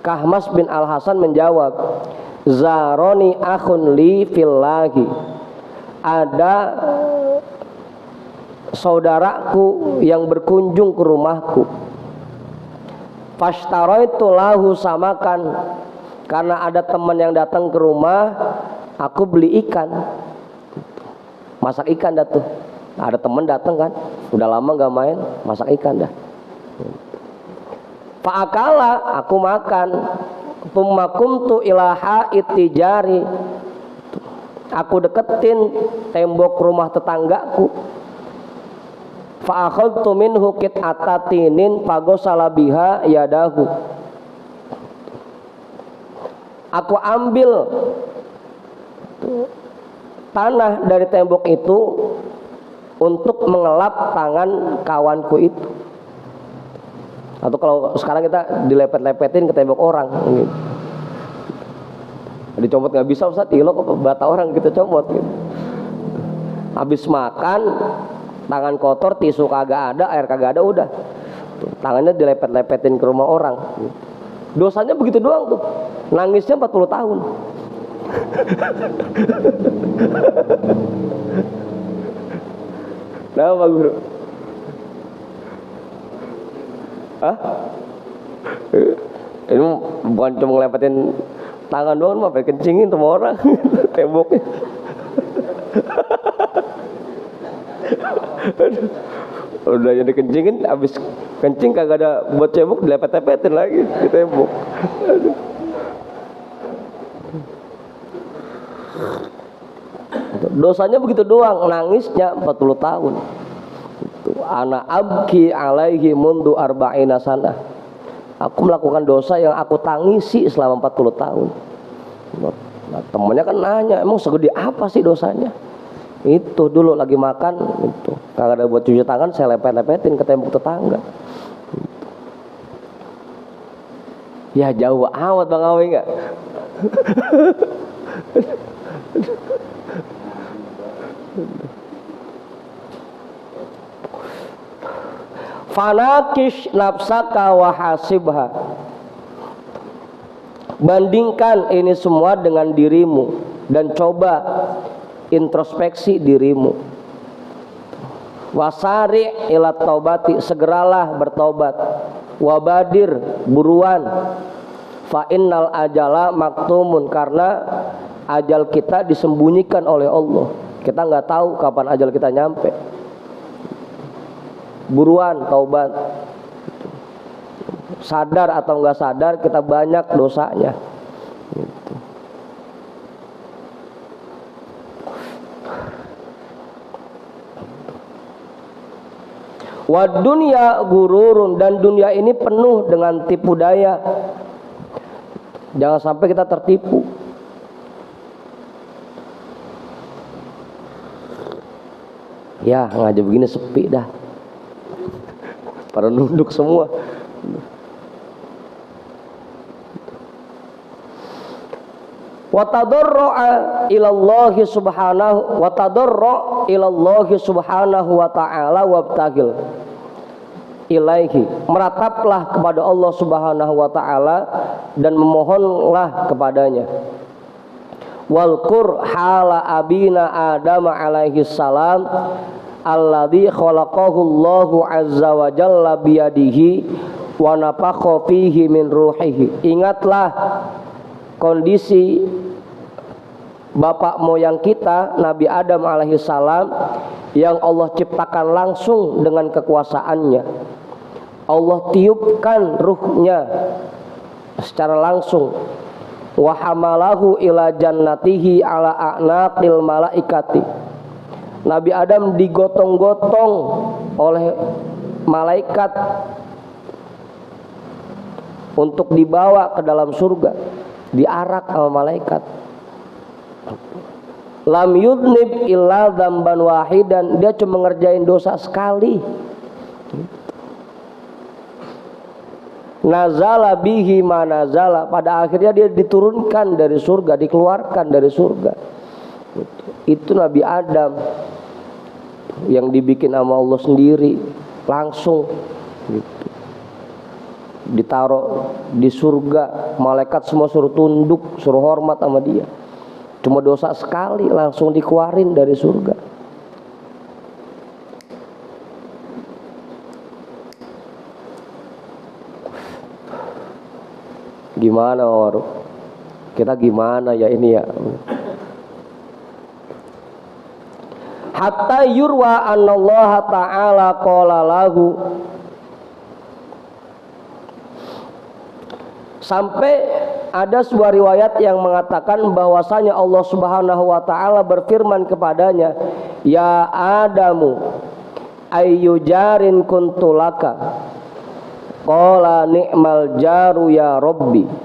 Kahmas bin Al-Hasan menjawab, zaroni akhun li fillahi, ada saudaraku yang berkunjung ke rumahku. Fashtaraitu lahu samakan, karena ada teman yang datang ke rumah, aku beli ikan, masak ikan dah tuh. Ada teman datang kan, udah lama gak main, masak ikan dah. Fa'akala, aku makan. Tsumma qumtu ila ha'it tijari, aku deketin tembok rumah tetanggaku. Fa'akhadtu minhu qit'atatinin fagosala biha yadahu, aku ambil tanah dari tembok itu untuk mengelap tangan kawanku itu. Atau kalau sekarang kita dilepet-lepetin ke tembok orang gitu. Dicomot nggak bisa Ustaz, ilo kok bata orang kita comot gitu. Habis makan, tangan kotor, tisu kagak ada, air kagak ada, udah tangannya dilepet-lepetin ke rumah orang gitu. Dosanya begitu doang tuh, nangisnya 40 tahun. Nah Pak Guru, ini bukan cuma ngelepetin tangan doang, mah pengen kencingin sama orang temboknya. Udah jadi kencingin, habis kencing kagak ada buat cebok, dilepet-lepetin lagi di tembok. Dosanya begitu doang, nangisnya 40 tahun. Ana abki alaihi mundu arba'ina sana, aku melakukan dosa yang aku tangisi selama 40 tahun. Nah, temennya kan nanya, emang segede apa sih dosanya? Itu dulu lagi makan itu, kagak ada buat cuci tangan, saya lepet-lepetin ke tembok tetangga. Ya jauh amat Bang Awi enggak? Fanakish nafsaka wa hasibha, bandingkan ini semua dengan dirimu dan coba introspeksi dirimu. Wasari ila taubati, segeralah bertobat. Wabadir, buruan. Fa innal ajala maktumun, karena ajal kita disembunyikan oleh Allah. Kita nggak tahu kapan ajal kita nyampe. Buruan taubat. Sadar atau nggak sadar kita banyak dosanya. Gitu. Wa dunya gururun, dan dunia ini penuh dengan tipu daya. Jangan sampai kita tertipu. Ya ngaji begini sepi dah, pada nunduk semua. Watadarra ilallahi subhanahu wa ta'ala wabtagil ilaihi, merataplah kepada Allah subhanahu wa ta'ala dan memohonlah kepadanya. Walqur hala abina Adam alaihi salam alladzi khalaqahu Allahu azza wa jalla biyadihi wa nafakha fihi min ruhihi. Ingatlah kondisi bapak moyang kita Nabi Adam alaihissalam yang Allah ciptakan langsung dengan kekuasaannya. Allah tiupkan ruhnya secara langsung. Wa hamalahu ila jannatihi ala a'naqil malaikati. Nabi Adam digotong-gotong oleh malaikat untuk dibawa ke dalam surga, diarak sama malaikat. Lam yudnib illa dzamban wahidan, dia cuma ngerjain dosa sekali. Nazala bihi manazala, pada akhirnya dia diturunkan dari surga, dikeluarkan dari surga. Itu Nabi Adam yang dibikin sama Allah sendiri langsung gitu. Ditaruh di surga, malaikat semua suruh tunduk, suruh hormat sama dia. Cuma dosa sekali langsung dikeluarin dari surga. Gimana Waru? Kita gimana ya ini ya? Hatta yurwa anallaha ta'ala qala lahu, sampai ada sebuah riwayat yang mengatakan bahwasanya Allah Subhanahu wa taala berfirman kepadanya, ya Adamu ayyu jarin kuntulaka, qala ni'mal jaru ya Rabbi.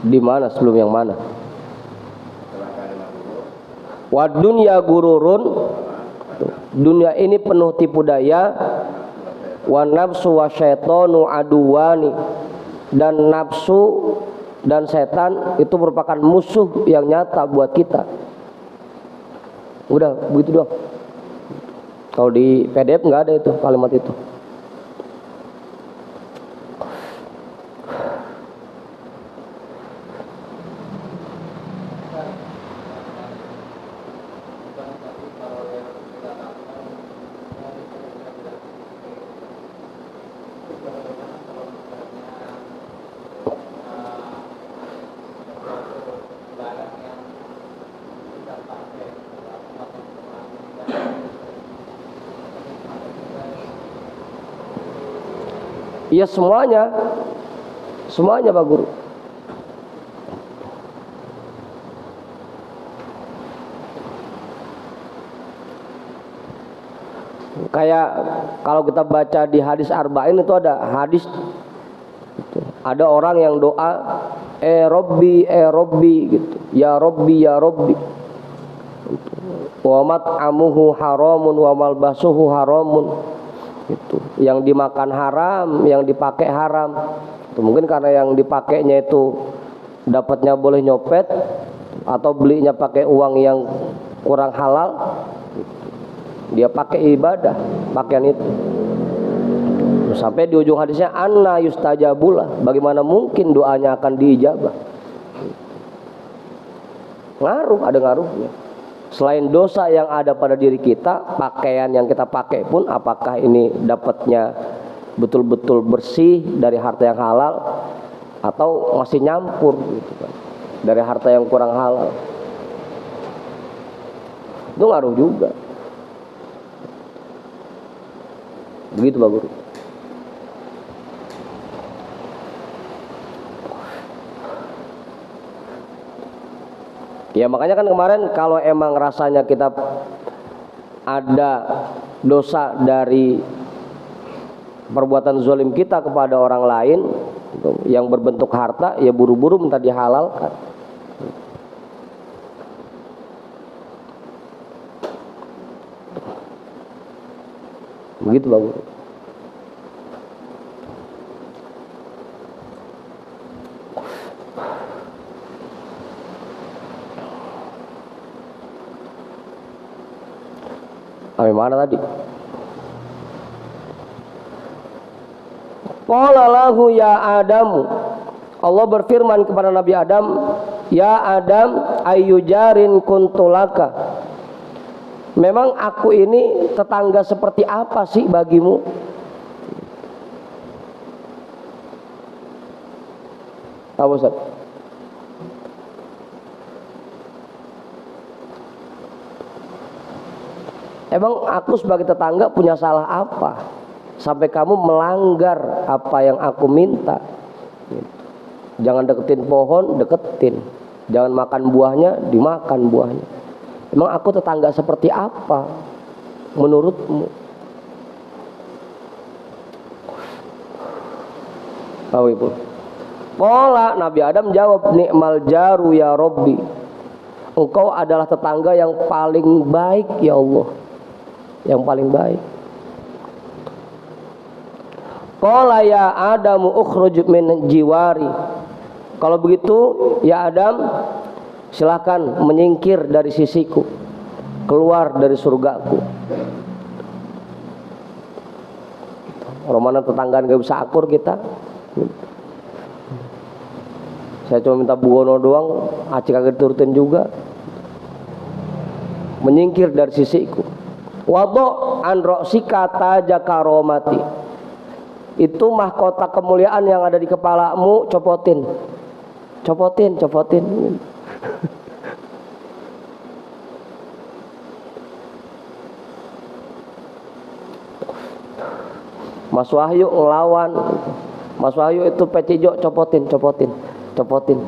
Di mana sebelum yang mana? Wa dunya gururun, dunia ini penuh tipu daya. Wa nafsu wa syaitanu aduwani, dan nafsu dan setan itu merupakan musuh yang nyata buat kita. Udah begitu doang. Kalau di PDF nggak ada itu kalimat itu. Ya semuanya Pak Guru. Kayak kalau kita baca di hadis arba'in itu ada hadis, ada orang yang doa Robbi gitu, ya Robbi wa mat'amuhu haramun wa malbasuhu haramun, itu yang dimakan haram, yang dipakai haram. Itu mungkin karena yang dipakainya itu dapatnya boleh nyopet atau belinya pakai uang yang kurang halal, dia pakai ibadah pakaian itu. Sampai di ujung hadisnya anna yustajabulah, bagaimana mungkin doanya akan diijabah. Ngaruh, ada ngaruhnya. Selain dosa yang ada pada diri kita, pakaian yang kita pakai pun apakah ini dapatnya betul-betul bersih dari harta yang halal atau masih nyampur gitu kan, dari harta yang kurang halal. Itu ngaruh juga. Begitu Pak Guru. Ya makanya kan kemarin kalau emang rasanya kita ada dosa dari perbuatan zalim kita kepada orang lain yang berbentuk harta, ya buru-buru minta dihalalkan. Begitu Bang. Sampai mana tadi? Qala lahu ya Adam. Allah berfirman kepada Nabi Adam, ya Adam, ayyujarin kuntulaka. Memang aku ini tetangga seperti apa sih bagimu? Apa Ustaz? Emang aku sebagai tetangga punya salah apa sampai kamu melanggar apa yang aku minta? Jangan deketin pohon, deketin. Jangan makan buahnya, dimakan buahnya. Emang aku tetangga seperti apa menurutmu? Tahu Ibu? Pola Nabi Adam jawab, nikmal jaru ya Robbi. Engkau adalah tetangga yang paling baik ya Allah. Yang paling baik. Qala ya Adamu ukhruj min jiwari. Kalau begitu ya Adam, silakan menyingkir dari sisiku, keluar dari surgaku. Romana tetanggaan gak bisa akur kita. Saya cuma minta buono doang, acik kagak diturutin juga. Menyingkir dari sisiku. Wado anroksika taja karomati. Itu mahkota kemuliaan yang ada di kepalamu, copotin. Copotin, copotin. Mas Wahyu ngelawan. Mas Wahyu itu pecijo, copotin, copotin, copotin.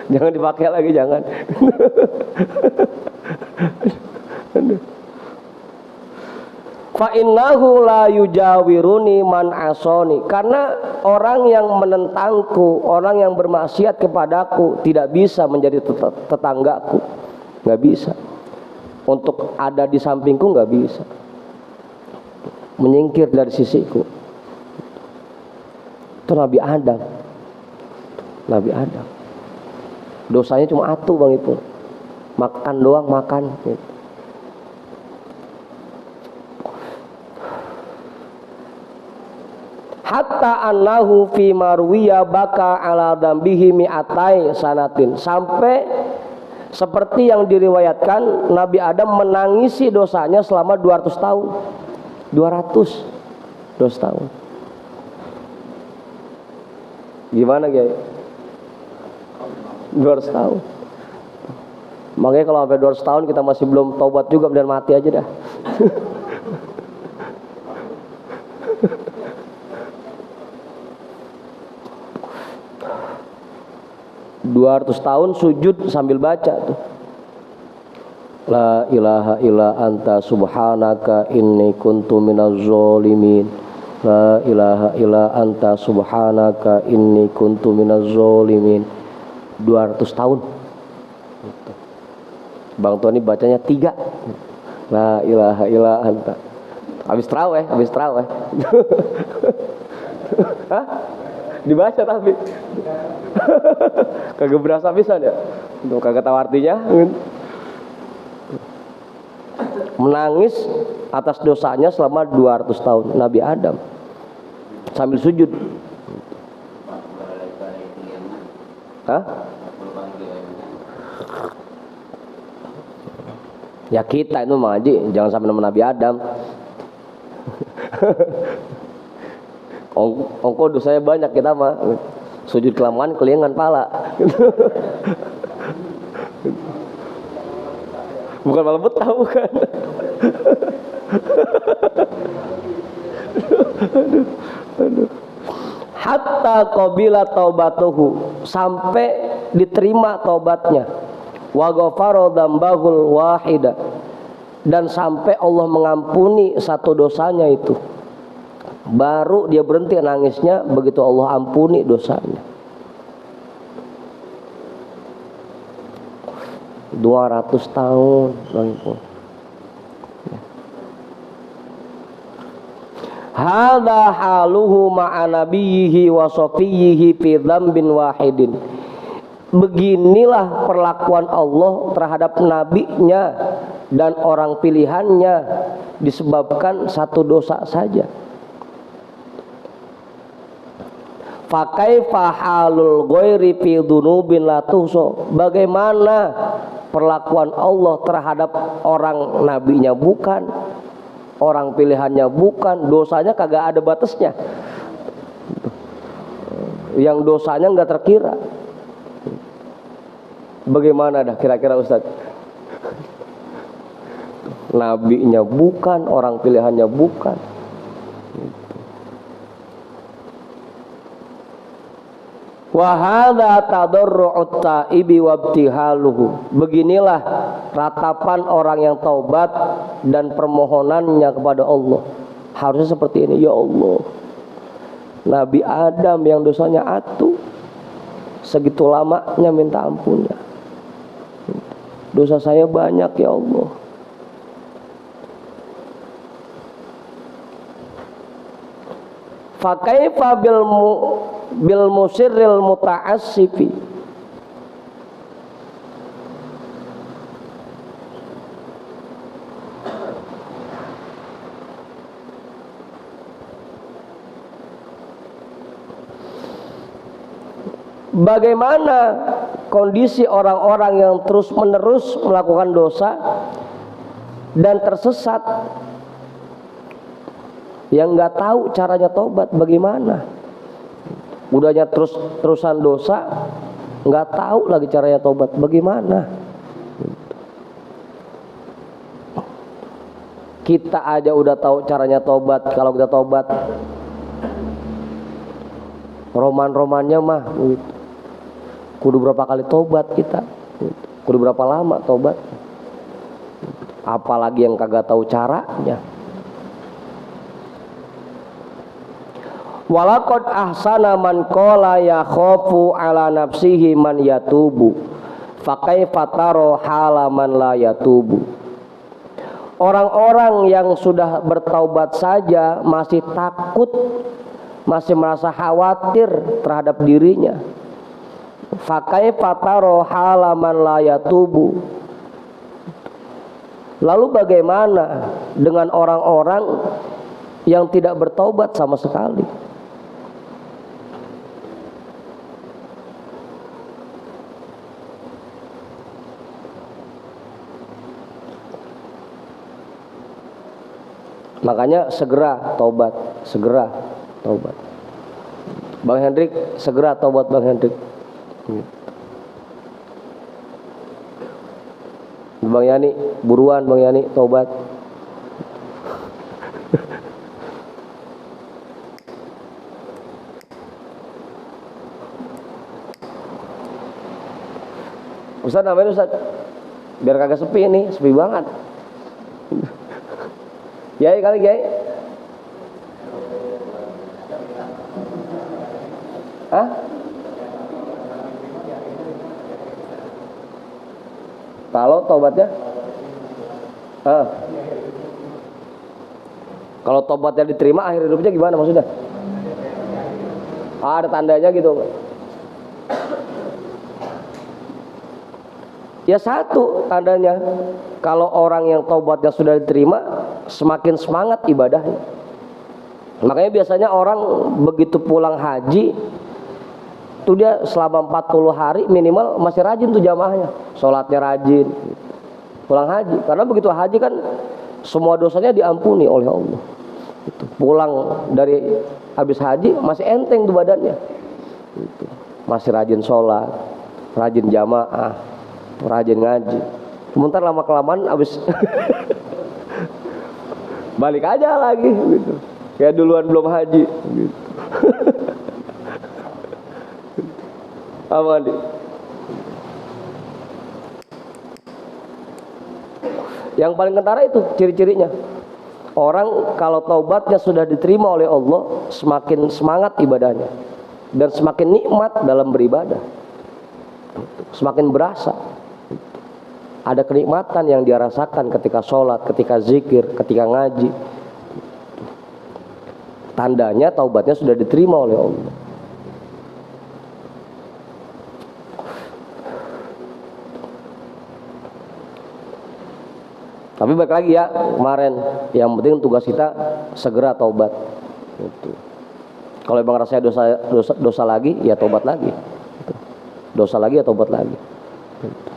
Jangan dipakai lagi, jangan. Fa innahu la yujawiruni man asoni. Karena orang yang menentangku, orang yang bermaksiat kepadaku tidak bisa menjadi tetanggaku. Gak bisa. Untuk ada di sampingku gak bisa. Menyingkir dari sisiku. Itu Nabi Adam. Nabi Adam. Dosanya cuma atu Bang Ipul. Makan doang, makan gitu. Hatta annahu fi marwiya baka ala dambihi mi'atai sanatin. Sampai seperti yang diriwayatkan Nabi Adam menangisi dosanya selama 200 tahun. 200 tahun. Gimana Kiai? 200 tahun. Makanya kalau sampai 200 tahun kita masih belum taubat juga, dan mati aja dah. 200 tahun sujud sambil baca tuh. La ilaha illa anta subhanaka inni kuntu minaz zalimin. La ilaha illa anta subhanaka inni kuntu minaz zalimin. 200 tahun. Bang Tony bacanya 3. La ilaha illa anta. Habis tarawih, habis tarawih. Hah? Dibaca tapi kagak berasa bisa ya. Untuk kagak tahu artinya. Menangis atas dosanya selama 200 tahun Nabi Adam sambil sujud. Hah? Ya kita itu Mang Haji, jangan sampai nama Nabi Adam. Ongko dosanya banyak kita mah. Sujud kelamaan kelingan pala. Bukan malah betah, bukan. Aduh. Hatta qabila taubatuhu, sampai diterima taubatnya. Wa ghafara dzambahul wahida, dan sampai Allah mengampuni satu dosanya itu, baru dia berhenti nangisnya begitu Allah ampuni dosanya. 200 tahun hadza haluhu ma'a nabiyhi wa safiyhi fi dzambin wahidin. Beginilah perlakuan Allah terhadap nabinya dan orang pilihannya disebabkan satu dosa saja. Fa kaifa halul ghairi fi dzunubin la tuhsa. Bagaimana perlakuan Allah terhadap orang nabinya bukan, orang pilihannya bukan, dosanya kagak ada batasnya, yang dosanya nggak terkira. Bagaimana dah kira-kira Ustaz? Nabinya bukan, orang pilihannya bukan. Wa hadza tadarru'ut taibi wa ibtihaluhu. Beginilah ratapan orang yang taubat dan permohonannya kepada Allah. Harusnya seperti ini, ya Allah, Nabi Adam yang dosanya atuh, segitu lamanya minta ampunnya. Dosa saya banyak ya Allah. Fa kaifa bil musirril muta'assifi. Bagaimana kondisi orang-orang yang terus-menerus melakukan dosa dan tersesat, yang nggak tahu caranya tobat bagaimana? Udahnya terus-terusan dosa, nggak tahu lagi caranya tobat bagaimana. Kita aja udah tahu caranya tobat. Kalau kita tobat, roman-romannya mah kudu berapa kali tobat kita, kudu berapa lama tobat, apalagi yang kagak tahu caranya. Walaqad ahsana man qala ya khafu ala nafsihi man yatubu fa kaifa tara halaman la yatubu. Orang-orang yang sudah bertaubat saja masih takut, masih merasa khawatir terhadap dirinya. Fa kaifa tara halaman la yatubu. Lalu bagaimana dengan orang-orang yang tidak bertaubat sama sekali? Makanya segera taubat, segera taubat. Bang Hendrik, segera taubat Bang Hendrik. Bang Yani, buruan Bang Yani taubat. Ustaz, namanya Ustaz, biar kagak sepi nih, sepi banget. Kiai kali Kiai. Hah? Kalau tobatnya? Kalau tobatnya diterima, akhir hidupnya gimana maksudnya? Ada tandanya gitu. Ya satu tandanya, kalau orang yang tobatnya sudah diterima, semakin semangat ibadahnya. Makanya biasanya orang begitu pulang haji itu dia selama 40 hari minimal masih rajin tuh jamaahnya, sholatnya rajin, pulang haji. Karena begitu haji kan semua dosanya diampuni oleh Allah. Pulang dari habis haji masih enteng tuh badannya, masih rajin sholat, rajin jamaah, rajin ngaji. Sebentar lama kelamaan habis balik aja lagi gitu. Kayak duluan belum haji gitu. Apa nih? Yang paling kentara itu ciri-cirinya. Orang kalau taubatnya sudah diterima oleh Allah, semakin semangat ibadahnya dan semakin nikmat dalam beribadah. Semakin berasa. Ada kenikmatan yang dia rasakan ketika sholat, ketika zikir, ketika ngaji. Tandanya taubatnya sudah diterima oleh Allah. Tapi balik lagi ya kemarin, yang penting tugas kita segera taubat. Gitu. Kalau emang rasanya dosa lagi, ya taubat lagi. Gitu. Dosa lagi ya taubat lagi. Gitu.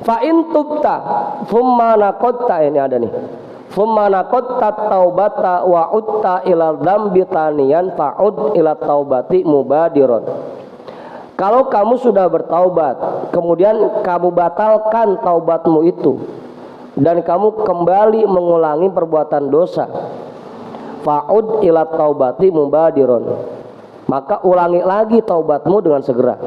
Fa in tubta thumma naqatta, ini ada nih. Thumma naqatta taubata wa utta ila dzambi taniyan fa'ud ila taubati mubadiron. Kalau kamu sudah bertaubat, kemudian kamu batalkan taubatmu itu, dan kamu kembali mengulangi perbuatan dosa, fa'ud ila taubati mubadiron, maka ulangi lagi taubatmu dengan segera.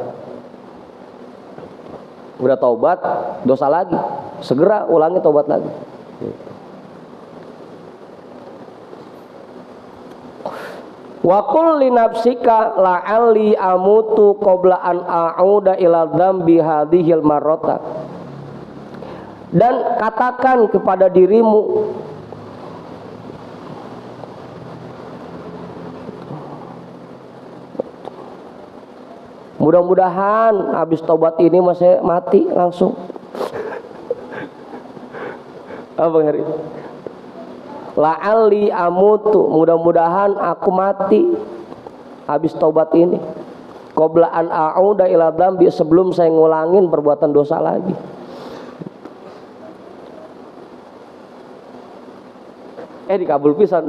Udah taubat, dosa lagi, segera ulangi taubat lagi. Wa qul li nafsika la'alli amutu qabla an a'uda ila dzambi hadhil marrata. Dan katakan kepada dirimu, mudah-mudahan habis taubat ini masih mati langsung. Apa hari? La'alli amutu, mudah-mudahan aku mati habis taubat ini. Qabla an a'uda ila dzambi, sebelum saya ngulangin perbuatan dosa lagi. Dikabul pisan.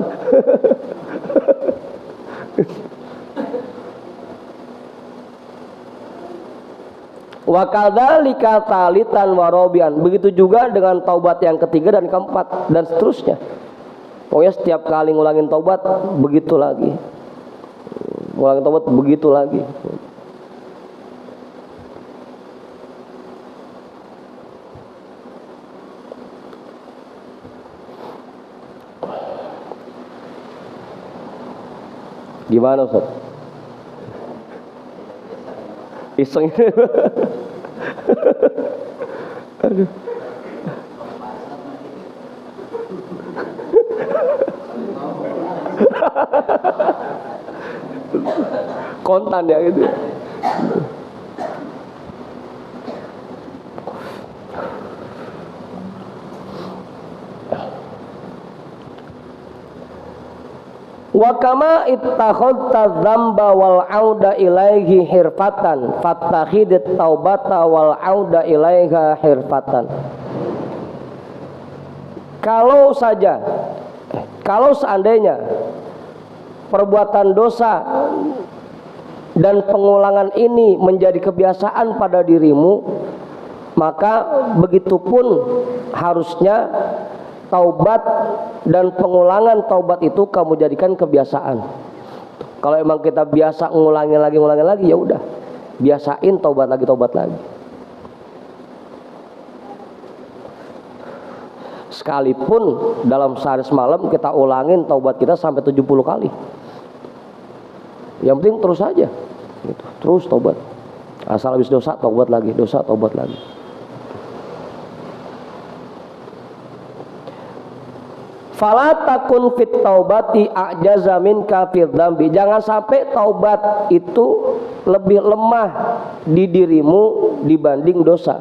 Wa kadzalika talitan wa rabian. Begitu juga dengan taubat yang ketiga dan keempat dan seterusnya. Pokoknya setiap kali ngulangin taubat begitu lagi. Ngulangin taubat begitu lagi. Gimana Ustaz? Iseng. Aduh. Kontan ya gitu. Wa kama ittakhadta dzamba wal auda ilaihi hirfatan fattakhidit taubata wal auda ilaiha hirfatan. Kalau seandainya perbuatan dosa dan pengulangan ini menjadi kebiasaan pada dirimu, maka begitupun harusnya taubat dan pengulangan taubat itu kamu jadikan kebiasaan. Kalau emang kita biasa ngulangin lagi, ya udah, biasain taubat lagi. Sekalipun dalam sehari semalam kita ulangin taubat kita sampai 70 kali. Yang penting terus aja, gitu. Terus taubat. Asal habis dosa taubat lagi, taubat lagi. Fala takun fit taubati a'jaza minka fil dzambi. Jangan sampai taubat itu lebih lemah di dirimu dibanding dosa.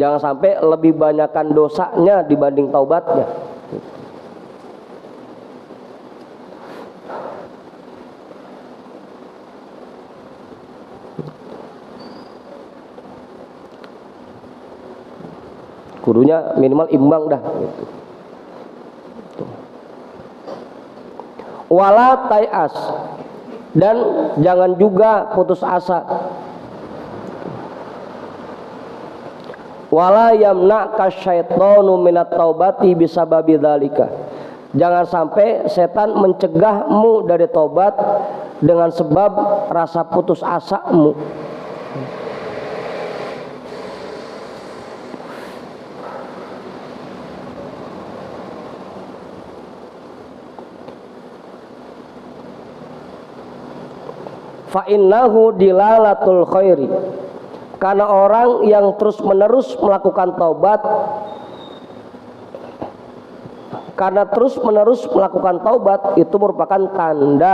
Jangan sampai lebih banyakkan dosanya dibanding taubatnya. Kudunya minimal imbang dah gitu. Wala tayas, dan jangan juga putus asa. Wala yamna'ka syaitanu minat taubati bisababi dzalika. Jangan sampai setan mencegahmu dari taubat dengan sebab rasa putus asamu. Fa innahu dilalatul khairi, karena orang yang terus menerus melakukan taubat, karena terus menerus melakukan taubat itu merupakan tanda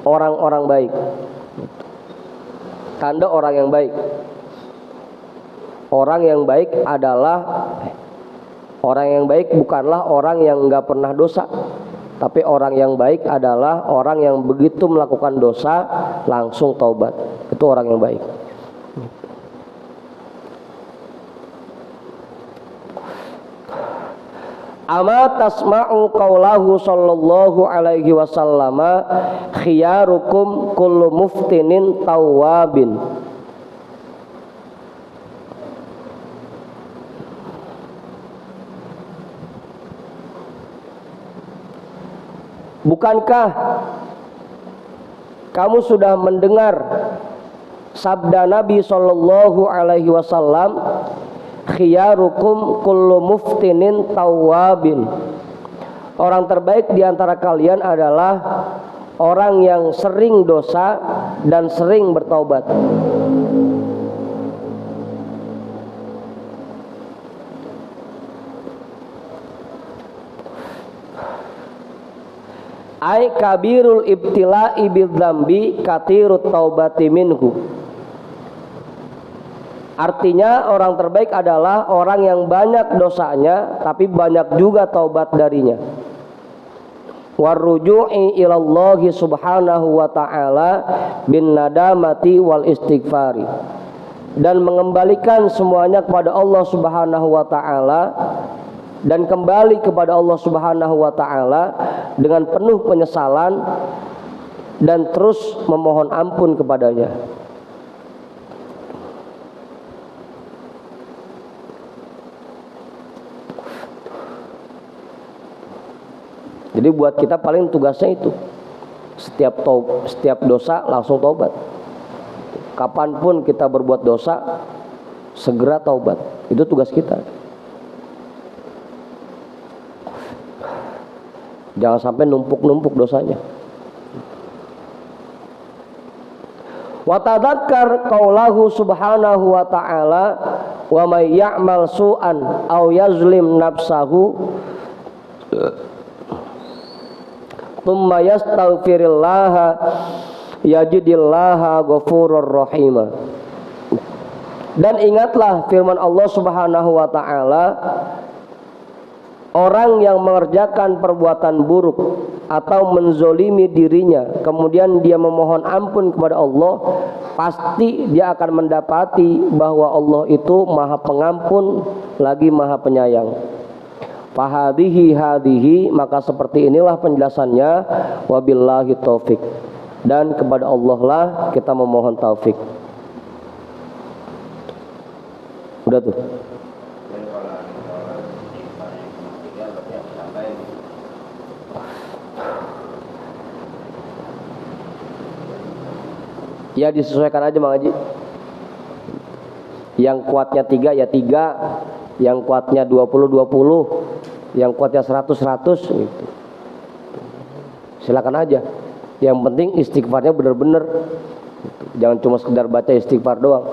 orang-orang baik, tanda orang yang baik. Orang yang baik adalah orang yang baik bukanlah orang yang nggak pernah dosa, tapi orang yang baik adalah orang yang begitu melakukan dosa langsung taubat. Itu orang yang baik. Ama tasma'u qaulahu sallallahu alaihi wasallam khiyarukum kullu muftinin tawwabin. Bukankah kamu sudah mendengar sabda Nabi sallallahu alaihi wasallam, khiyarukum kullu muftinin tawwabin, orang terbaik di antara kalian adalah orang yang sering dosa dan sering bertaubat. Ai kabirul ibtila'i bidzambi katirut taubati minhu. Artinya orang terbaik adalah orang yang banyak dosanya tapi banyak juga taubat darinya. Warruju'i ilallahi subhanahu wa ta'ala bin nadamati wal istighfari, dan mengembalikan semuanya kepada Allah subhanahu wa ta'ala, dan kembali kepada Allah subhanahu wa ta'ala dengan penuh penyesalan dan terus memohon ampun kepadanya. Jadi buat kita paling tugasnya itu, setiap dosa langsung taubat. Kapanpun kita berbuat dosa, segera taubat. Itu tugas kita. Jangan sampai numpuk-numpuk dosanya. Wa tadzakkar qaulahu subhanahu wa ta'ala, wa may ya'mal su'an aw yazlim nafsahu thumma yastaghfirillaha yajidillaha ghafurur rahima. Dan ingatlah firman Allah subhanahu wa ta'ala, orang yang mengerjakan perbuatan buruk atau menzolimi dirinya kemudian dia memohon ampun kepada Allah, pasti dia akan mendapati bahwa Allah itu maha pengampun lagi maha penyayang. Fahadihi maka seperti inilah penjelasannya. Wabillahi taufik, dan kepada Allah lah kita memohon taufik. Udah tuh. Ya disesuaikan aja Bang Haji. Yang kuatnya 3 ya 3, yang kuatnya 20 20, yang kuatnya 100 100 gitu. Silakan aja. Yang penting istighfarnya benar-benar. Jangan cuma sekedar baca istighfar doang.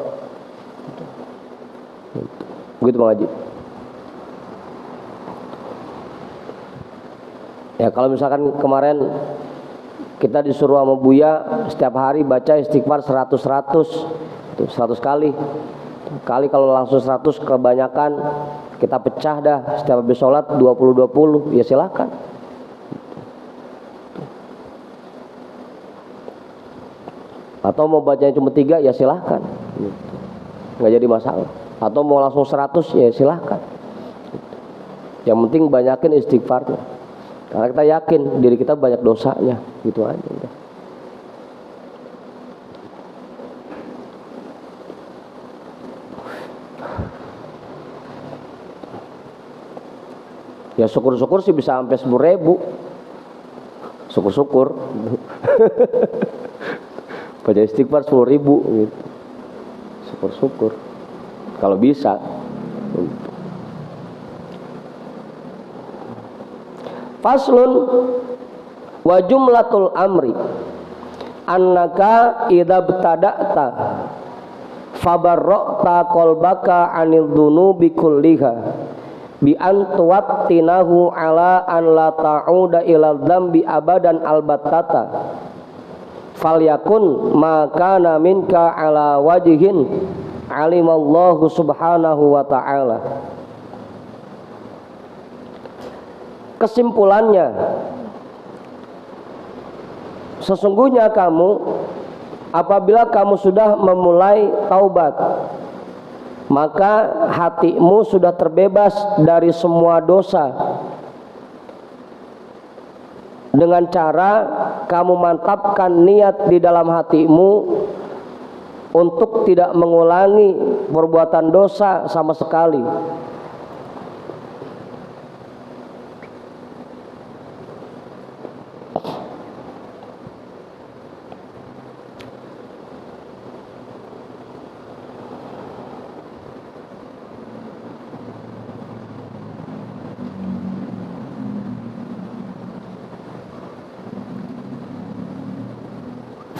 Begitu Bang Haji. Ya kalau misalkan kemarin kita disuruh sama Buya setiap hari baca istighfar 100 kali. Kali kalau langsung 100 kebanyakan, kita pecah dah setiap habis sholat 20 ya silakan. Atau mau bacanya cuma 3 ya silakan. Nggak jadi masalah. Atau mau langsung 100 ya silakan. Yang penting banyakin istighfarnya. Karena kita yakin diri kita banyak dosanya, gitu aja udah. Ya syukur-syukur sih bisa sampai 10.000. Syukur-syukur. Baca istighfar 10.000 gitu. Syukur-syukur kalau bisa. Faslun wa jumlatul amri annaka idza btada'ta fabarra'ta qalbaka 'anil dzunubi kulliha bi an tuwattinahu ala an la ta'uda ila dzambi abadan albattata falyakun ma kana minka ala wajhin alimallahu subhanahu wa ta'ala. Kesimpulannya, sesungguhnya kamu apabila kamu sudah memulai taubat, maka hatimu sudah terbebas dari semua dosa dengan cara kamu mantapkan niat di dalam hatimu untuk tidak mengulangi perbuatan dosa sama sekali.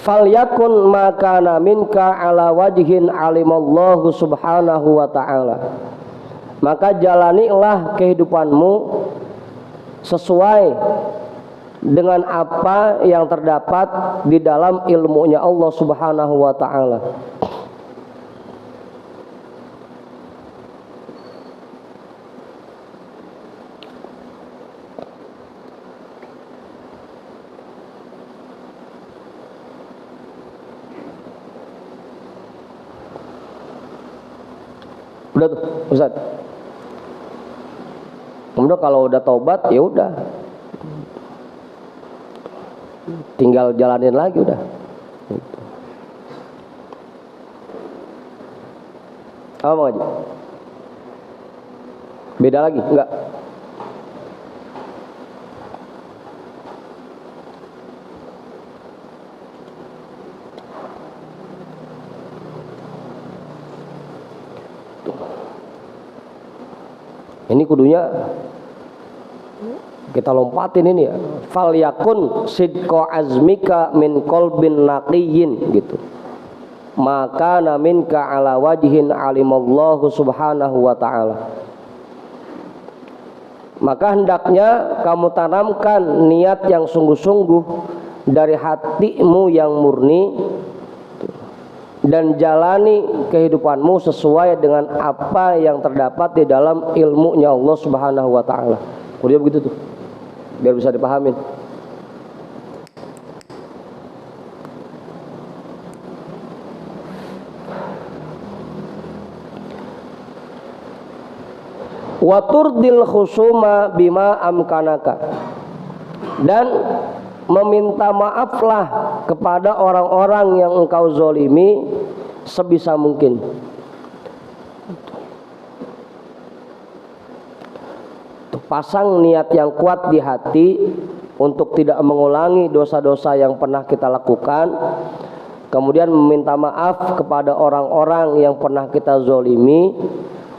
Falyakun makana minka ala wajhin alimallahu subhanahu wa ta'ala. Maka jalanilah kehidupanmu sesuai dengan apa yang terdapat di dalam ilmunya Allah subhanahu wa ta'ala. Udah tuh Ustaz. Kemudian kalau udah taubat ya udah, tinggal jalanin lagi udah. Apa Bang Haji? Beda lagi? Enggak. Ini kudunya kita lompatin ini ya. Fal yakun sidqa azmika min qalbin naqiyyin gitu. Maka minka ala wajhin alimallahu subhanahu wa ta'ala. Maka hendaknya kamu tanamkan niat yang sungguh-sungguh dari hatimu yang murni dan jalani kehidupanmu sesuai dengan apa yang terdapat di dalam ilmunya Allah subhanahu wa ta'ala. Kuliah begitu tuh, biar bisa dipahamin. Wa turdil khusuma bima amkanaka, dan meminta maaflah kepada orang-orang yang engkau zolimi sebisa mungkin. Pasang niat yang kuat di hati untuk tidak mengulangi dosa-dosa yang pernah kita lakukan. Kemudian meminta maaf kepada orang-orang yang pernah kita zolimi.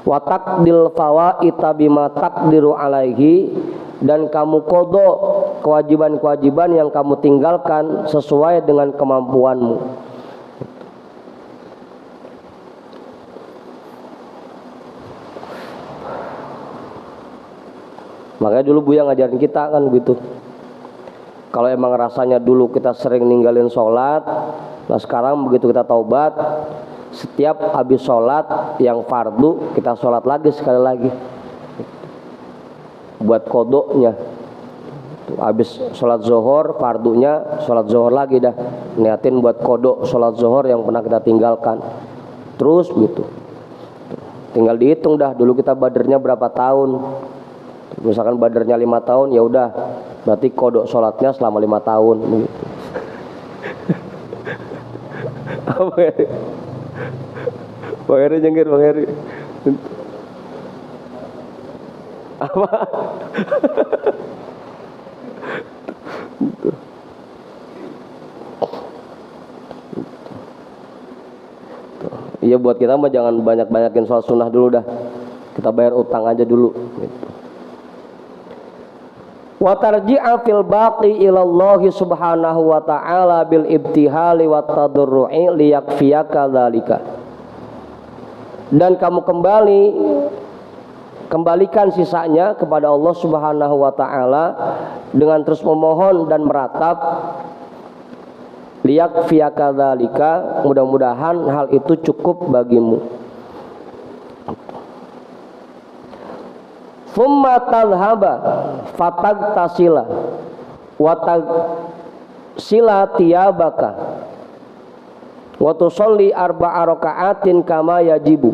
Wa taqdil fawaita bima taqdiru alaihi, dan kamu qada kewajiban-kewajiban yang kamu tinggalkan sesuai dengan kemampuanmu. Makanya dulu Buya ngajarin kita kan gitu. Kalau emang rasanya dulu kita sering ninggalin sholat, nah sekarang begitu kita taubat, setiap habis sholat yang fardu kita sholat lagi sekali lagi buat kodoknya. Habis sholat zuhur fardunya sholat zuhur lagi dah, niatin buat kodok sholat zuhur yang pernah kita tinggalkan. Terus gitu, tinggal dihitung dah dulu kita badernya berapa tahun. Misalkan badernya 5 tahun, ya udah berarti kodok sholatnya selama 5 tahun gitu. Apa ya? Bang Heri jengkir, Bang Heri. Apa? Iya buat kita mah jangan banyak-banyakin soal sunnah dulu dah. Kita bayar utang aja dulu gitu. Wa tarji'a fil baqi ila Allah subhanahu wa ta'ala bil ibtihali wat tadarru'i liyakfiyaka dzalika. Dan kamu kembalikan sisanya kepada Allah subhanahu wa ta'ala dengan terus memohon dan meratap liyakfiyaka dzalika, mudah-mudahan hal itu cukup bagimu. Thumma tadhhaba fatagtasila wa tagsila tiyabaka wa tusalli arba'a raka'atin kama yajibu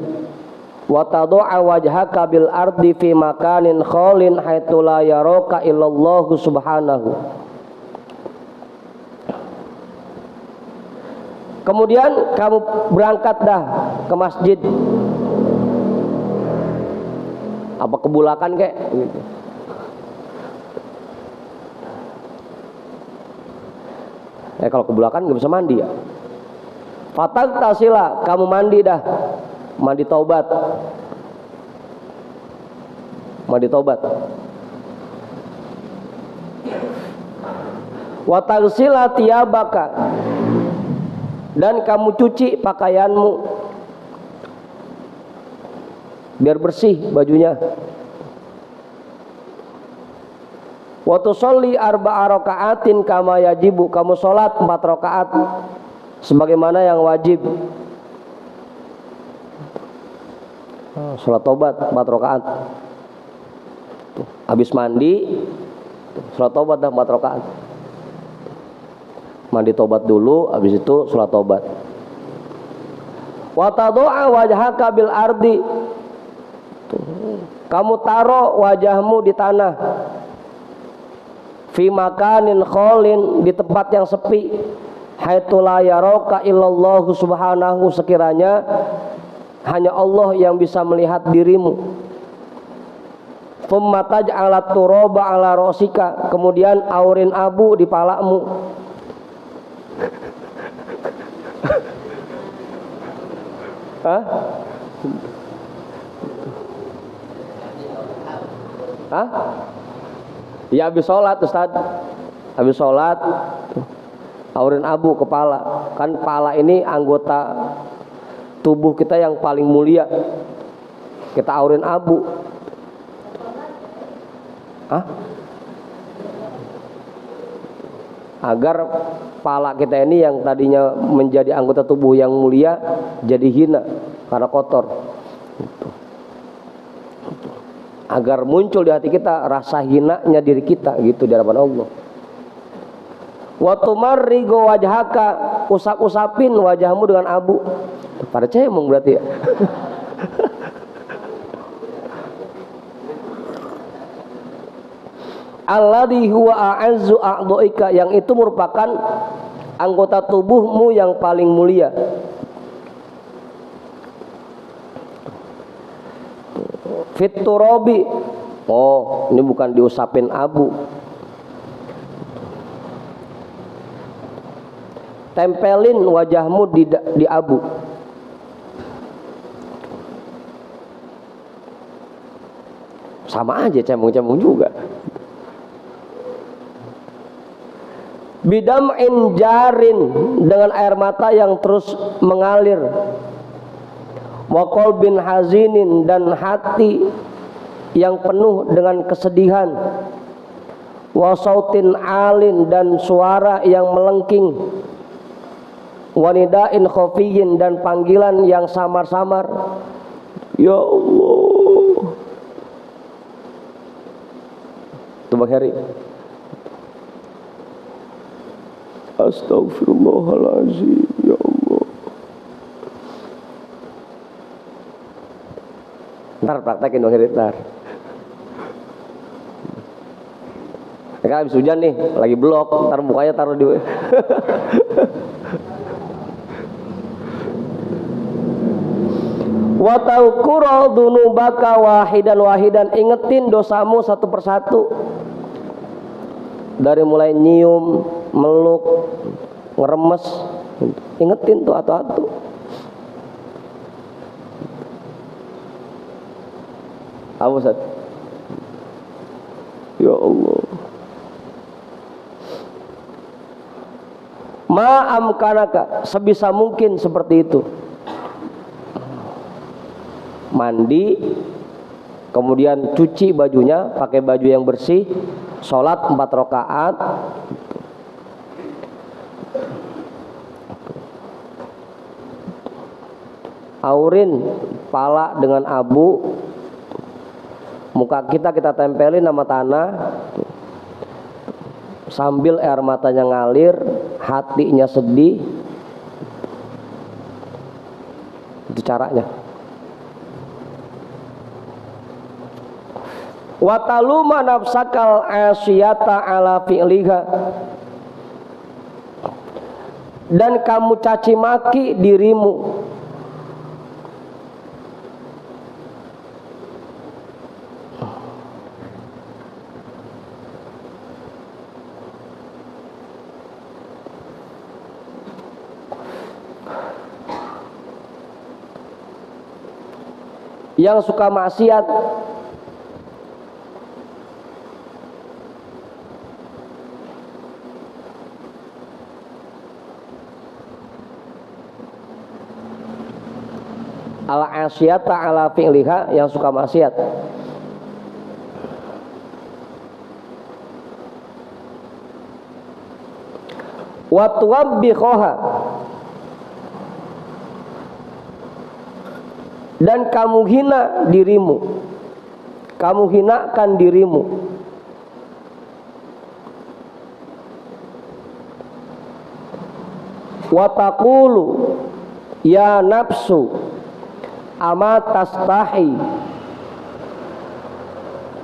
wa tad'a wajhaka bil ardi fi makanin khalin haitsu la yaraka illallah subhanahu. Kemudian kamu berangkat dah ke masjid, apa kebulakan kek gitu. Kalau kebulakan nggak bisa mandi ya. Fatagtasila, kamu mandi dah, mandi taubat, mandi taubat. Wa tagsila tiyabaka, dan kamu cuci pakaianmu biar bersih bajunya. Wa tusolli arba'a raka'atin kama yajibu, kamu sholat 4 rakaat sebagaimana yang wajib. Sholat tobat 4 rakaat. Habis mandi sholat tobat dah 4 rakaat. Mandi tobat dulu, habis itu sholat tobat. Wa tadu'a wajhaka bil ardi, kamu taruh wajahmu di tanah. Fi makanin kholin, di tempat yang sepi. Haitsu la yaraka illallah subhanahu, sekiranya hanya Allah yang bisa melihat dirimu. Tsumma taj'alat turaba ala ra'sika, kemudian aurin abu di palamu. Hah? Hah? Ya habis sholat Ustaz, habis sholat aurin abu kepala. Kan kepala ini anggota tubuh kita yang paling mulia, kita aurin abu. Hah? Agar kepala kita ini yang tadinya menjadi anggota tubuh yang mulia jadi hina karena kotor. Agar muncul di hati kita rasa hinanya diri kita gitu di hadapan Allah. Wa tumarrigo wajhaka, usap-usapin wajahmu dengan abu. Pada cemong berarti ya. Alladhi huwa a'azzu a'dha'ika, yang itu merupakan anggota tubuhmu yang paling mulia. Fiturabi, oh ini bukan diusapin abu, tempelin wajahmu di abu. Sama aja cembung-cembung juga. Bidam'in jarin, dengan air mata yang terus mengalir. Wa qalbin hazinin, dan hati yang penuh dengan kesedihan. Wa sautin alin, dan suara yang melengking. Wa nidain khafiyin, dan panggilan yang samar-samar. Ya Allah. Itu Bang Heri. Astaghfirullahaladzim, ya Allah. Ntar praktekin Bang Heri, ntar. Kan habis hujan nih, lagi blok, ntar mukanya taruh di wa tauqura dzunubaka wahidan, ingetin dosamu satu persatu. Dari mulai nyium, meluk, ngeremes, ingetin tuh atu-atu. Apa Ustaz? Ya Allah. Ma'amkanaka, sebisa mungkin seperti itu. Mandi, kemudian cuci bajunya, pakai baju yang bersih, sholat 4 rakaat. Aurin pala dengan abu, muka kita tempelin sama tanah, sambil air matanya ngalir, hatinya sedih. Itu caranya. Wataluma nafsakal asyiyata ala fi'liha, dan kamu caci maki dirimu yang suka maksiat. Al-asyiyata ala fi'liha, yang suka maksiat. Wa tuwabbikhoha, dan kamu hina dirimu, kamu hinakan dirimu. Wa taqulu ya nafsu ama tastahi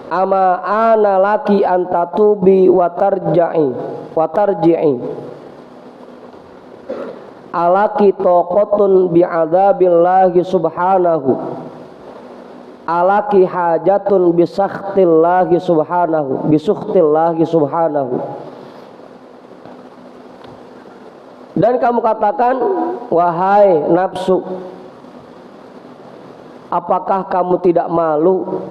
ama ana laki antatubi watarji'i alaki taqatun bi'adzabillahi subhanahu alaki hajatun bisakhtillahi subhanahu. Dan kamu katakan, wahai nafsu, apakah kamu tidak malu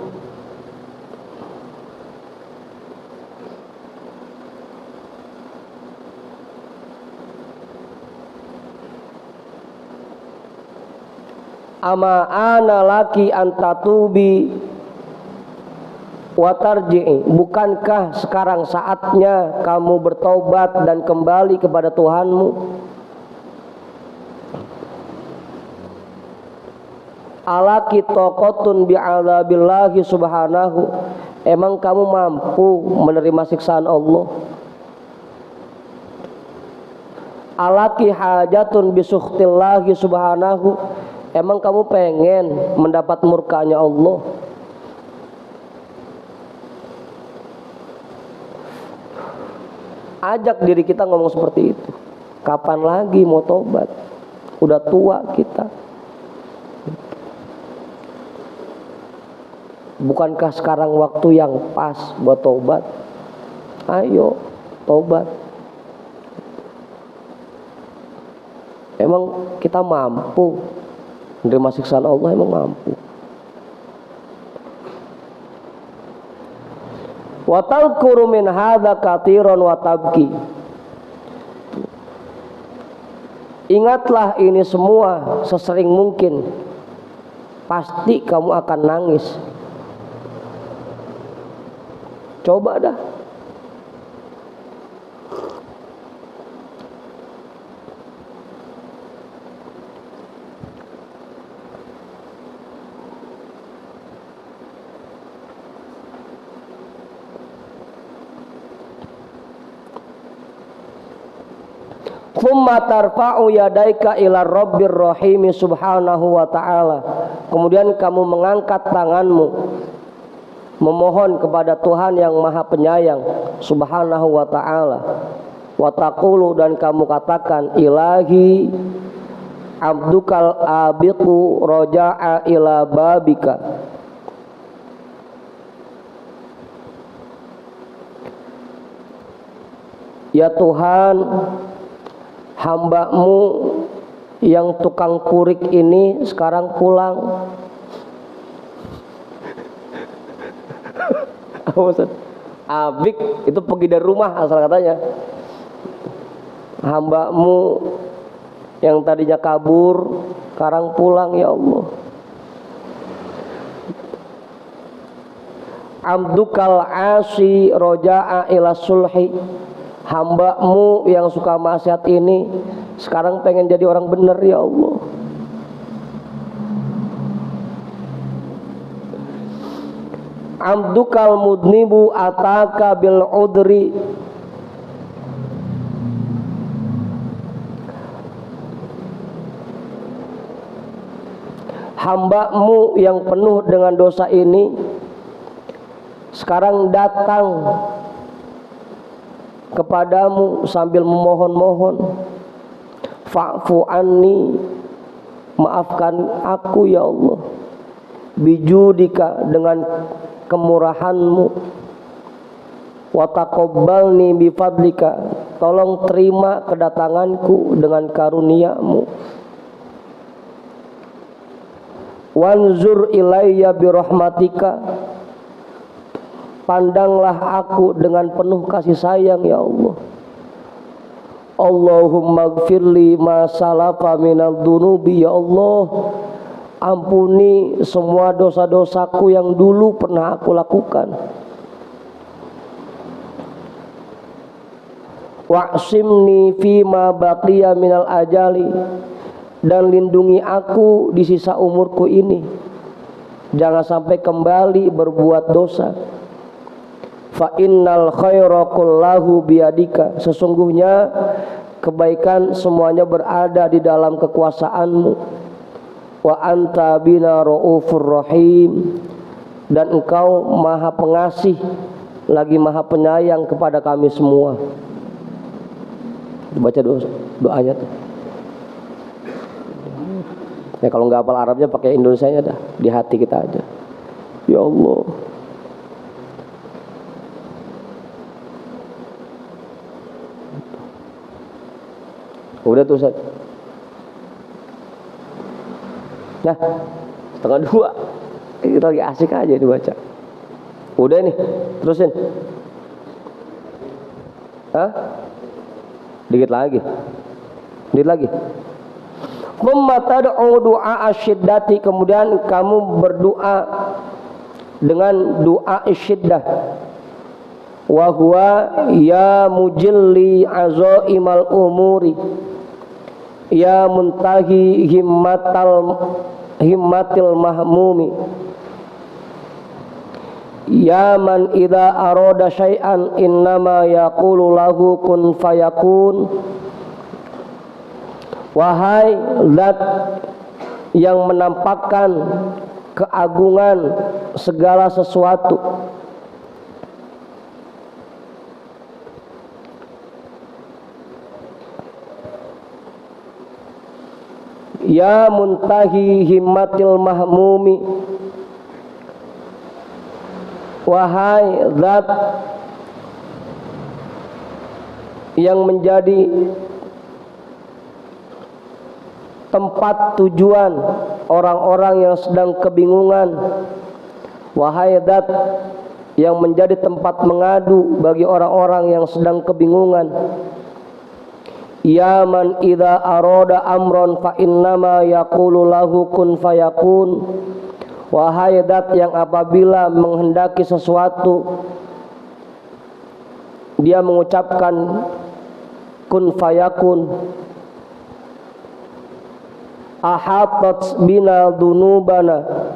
ama ana laki antatubi watarji'i, bukankah sekarang saatnya kamu bertobat dan kembali kepada Tuhanmu? Alaki taqatun bi'adzabillahi subhanahu, emang kamu mampu menerima siksaan Allah? Alaki hajatun bisukhtillahi subhanahu, emang kamu pengen mendapat murkanya Allah? Ajak diri kita ngomong seperti itu. Kapan lagi mau tobat? Udah tua kita. Bukankah sekarang waktu yang pas buat tobat? Ayo tobat. Emang kita mampu menerima siksaan Allah? Emang mampu? Wa tadhkuru min hadza katsiran wa tabki, ingatlah ini semua sesering mungkin, pasti kamu akan nangis. Coba dah. Tsumma tarfa'u yadaika ila rabbir rahim subhanahu wa ta'ala, kemudian kamu mengangkat tanganmu memohon kepada Tuhan yang Maha Penyayang subhanahu wa ta'ala. Wa taqulu, dan kamu katakan, ilahi abdukal abiqu roja'a ila babika, ya Tuhan, hamba-Mu yang tukang purik ini sekarang pulang. Abik itu pergi dari rumah asal katanya. Hamba-Mu yang tadinya kabur sekarang pulang ya Allah. Abdukal asi roja'a ila sulhi, hamba-Mu yang suka maksiat ini sekarang pengen jadi orang benar ya Allah. Abdukal mudnibu ataka bil udri, hamba-Mu yang penuh dengan dosa ini sekarang datang kepadamu sambil memohon-mohon, fa'fu anni, maafkan aku ya Allah, bijudika, dengan kemurahan-Mu, wa taqabbalni bifadlika, tolong terima kedatanganku dengan karunia-Mu, wanzur ilayya birahmatika, pandanglah aku dengan penuh kasih sayang ya Allah. Allahumma gfirli ma salafa minal dunubi, ya Allah ampuni semua dosa-dosaku yang dulu pernah aku lakukan. Wa'simni fima baqiya minal ajali, dan lindungi aku di sisa umurku ini, jangan sampai kembali berbuat dosa. Fa innal khaira kullahu biyadika, sesungguhnya kebaikan semuanya berada di dalam kekuasaan-Mu. Wa anta bina raufur rahim, dan Engkau maha pengasih lagi maha penyayang kepada kami semua. Baca doanya tuh. Ya kalau nggak hafal Arabnya pakai Indonesianya dah, di hati kita aja. Ya Allah, udah tuh Ustaz. Nah, 1:30 kita lagi asik aja dibaca. Udah nih, terusin. Hah? Dikit lagi. Thumma tad'u du'a asyiddati, kemudian kamu berdoa dengan doa syiddah. Wa huwa ya mujilli azaimal umuri, ya muntahi himmatil mahmumi, ya man idza arada syai'an innama yaqulu lahu kun fayakun. Wahai zat yang menampakkan keagungan segala sesuatu, ya muntahi himmatil mahmumi, wahai zat yang menjadi tempat tujuan orang-orang yang sedang kebingungan, wahai zat yang menjadi tempat mengadu bagi orang-orang yang sedang kebingungan, ya man idza arada amron fa innama yaqulu lahu kun fayakun, wahai zat yang apabila menghendaki sesuatu dia mengucapkan kun fayakun. Ahatat bina dunubana,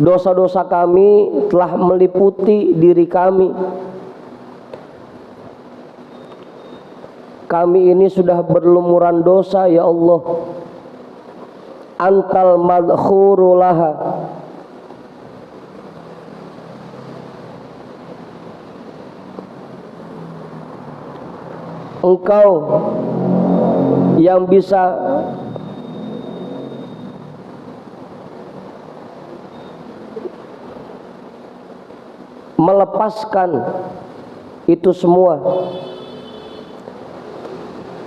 dosa-dosa kami telah meliputi diri kami. Kami ini sudah berlumuran dosa ya Allah. Antal madkhuru laha, Engkau yang bisa melepaskan itu semua.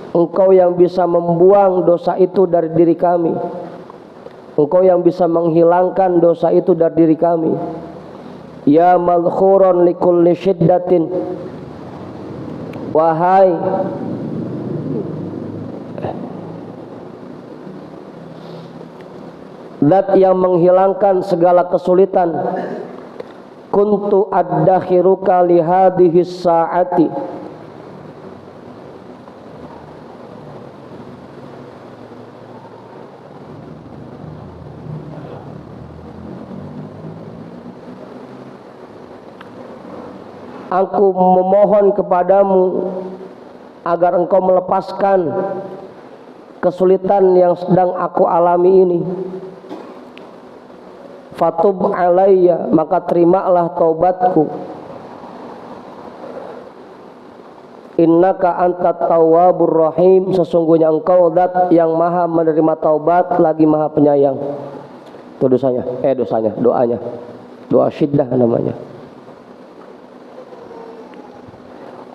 Engkau yang bisa membuang dosa itu dari diri kami. Engkau yang bisa menghilangkan dosa itu dari diri kami. Ya madkhuran likulli syiddatin, wahai Zat yang menghilangkan segala kesulitan. Kuntu addakhiruka lihadihi sa'ati, aku memohon kepadamu agar engkau melepaskan kesulitan yang sedang aku alami ini. Fatub alayya, maka terimalah taubatku. Innaka antat tawwabur rahim, sesungguhnya engkau zat yang maha menerima taubat lagi maha penyayang. Itu doanya, doa syiddah namanya.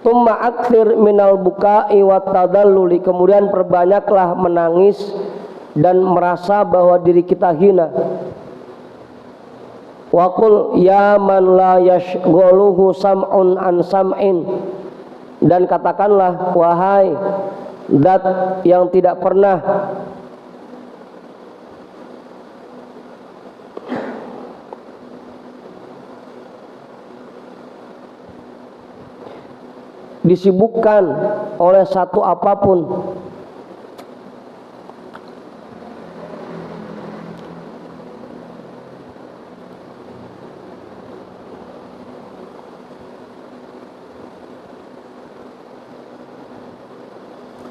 Tumma aktsir minal bukai wat tadalluli, kemudian perbanyaklah menangis dan merasa bahwa diri kita hina. Wa qul ya man la yashghaluhu sam'un an sam'in, dan katakanlah wahai zat yang tidak pernah disibukkan oleh satu apapun.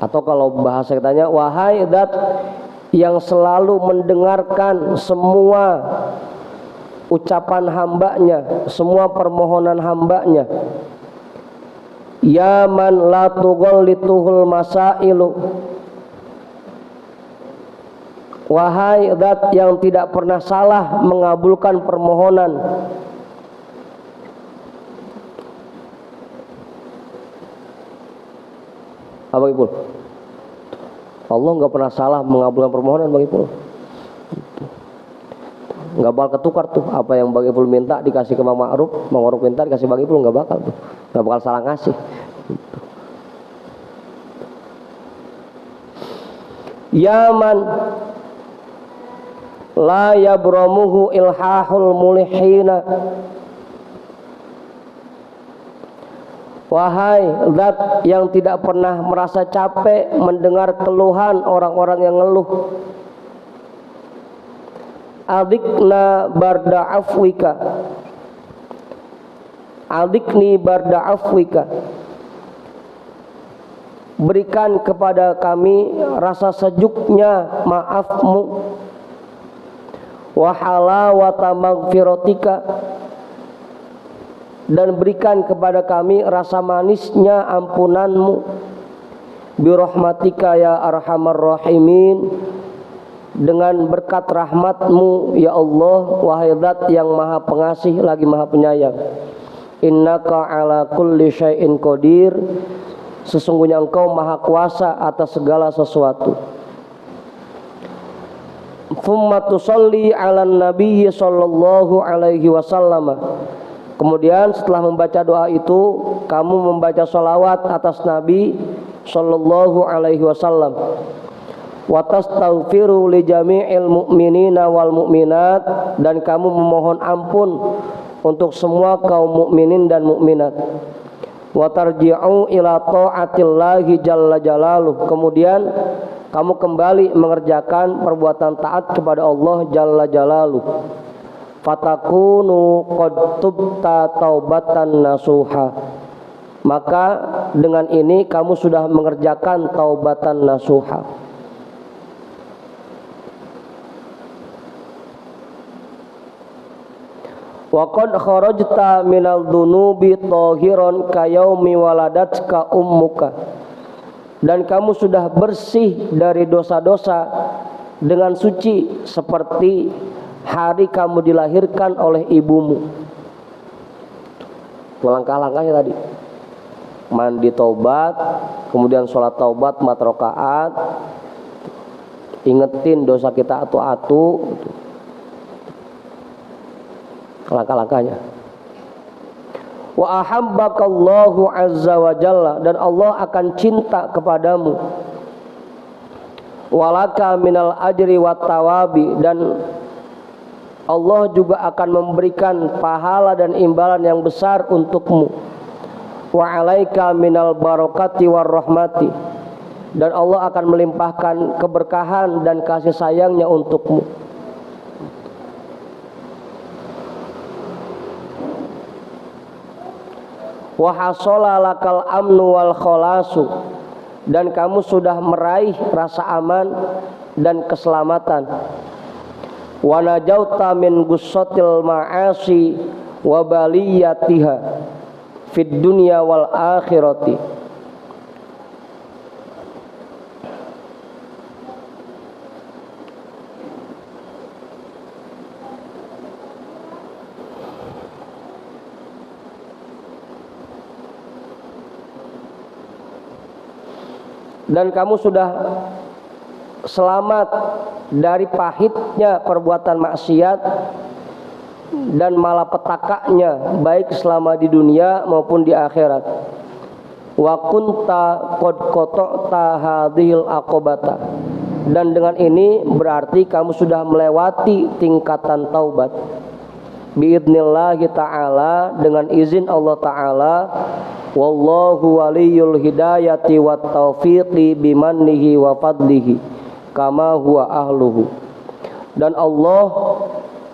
Atau kalau bahasa kitanya, wahai zat yang selalu mendengarkan semua ucapan hambanya, semua permohonan hambanya. Ya man la tughallituhul masailu, wahai zat yang tidak pernah salah mengabulkan permohonan. Apa Ipul? Allah nggak pernah salah mengabulkan permohonan Bang Ipul. Nggak bakal ketukar tuh, apa yang Bang Ipul minta dikasih ke Bang Ma'ruf, Bang Ma'ruf minta dikasih Bang Ipul, nggak bakal tuh, nggak bakal salah ngasih. Yaman la yabramuhu ilhahul mulihina, wahai zat yang tidak pernah merasa capek mendengar keluhan orang-orang yang ngeluh. Adikna barda afwika, adikni barda afwika, berikan kepada kami rasa sejuknya maafmu. Wa halawata maghfiratika, dan berikan kepada kami rasa manisnya ampunanmu. Birahmatika ya arhamar rahimin, dengan berkat rahmatmu ya Allah, wahai zat yang maha pengasih lagi maha penyayang. Innaka ala kulli syai'in qadir, sesungguhnya engkau maha kuasa atas segala sesuatu. Thumma tusalli ala nabiyyi sallallahu alaihi wasallam, kemudian setelah membaca doa itu kamu membaca sholawat atas Nabi sallallahu alaihi wasallam. Wa tastaghfiru li jami'il mu'minina wal mu'minat, dan kamu memohon ampun untuk semua kaum mukminin dan mukminat. Wa tarji'u ila ta'atillahi jalla jalaluh, kemudian kamu kembali mengerjakan perbuatan taat kepada Allah jalla jalaluh. Fatakunu qad tubta taubatan nasuha, maka dengan ini kamu sudah mengerjakan taubatan nasuha. Wa qad kharajta minal dunubi tahiran kayaumi waladatka ummuka, dan kamu sudah bersih dari dosa-dosa dengan suci seperti hari kamu dilahirkan oleh ibumu. Langkah-langkahnya tadi, mandi taubat, kemudian sholat taubat 4 rakaat, ingetin dosa kita atu-atu, langkah-langkahnya. Wa ahabbakallahu azza wa jalla, dan Allah akan cinta kepadamu. Walaka minal ajri wat tawabi, dan Allah juga akan memberikan pahala dan imbalan yang besar untukmu. Wa alaika minal barakati war rahmati, dan Allah akan melimpahkan keberkahan dan kasih sayangnya untukmu. Wa hasala lakal amnu wal khalasu, dan kamu sudah meraih rasa aman dan keselamatan. Wa najauta min gussatil ma'asi wa baliyatiha fid dunya wal akhirati. Dan kamu sudah selamat dari pahitnya perbuatan maksiat dan malapetakanya, baik selama di dunia maupun di akhirat. Wa kunta qad qata'ta hadhil aqabata, dan dengan ini berarti kamu sudah melewati tingkatan taubat. Biidnillahi ta'ala, dengan izin Allah ta'ala. Wallahu waliyul hidayati wat taufiqi bimannihi wa fadlihi kama huwa ahluhu, dan Allah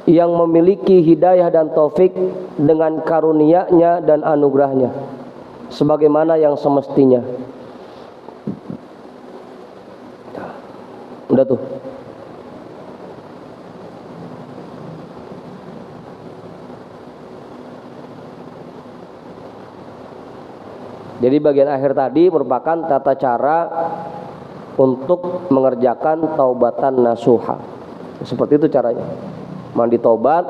yang memiliki hidayah dan taufik dengan karunia-Nya dan anugerahnya sebagaimana yang semestinya. Udah tuh. Jadi bagian akhir tadi merupakan tata cara untuk mengerjakan taubatan nasuha. Seperti itu caranya. Mandi taubat,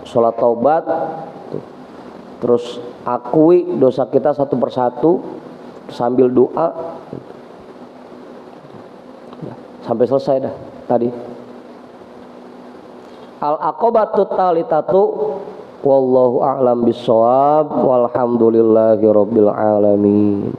sholat taubat, terus akui dosa kita satu persatu sambil doa, sampai selesai dah tadi. Al-aqobatut talitatu, wallahu a'lam bissawab, walhamdulillahi rabbil alamin.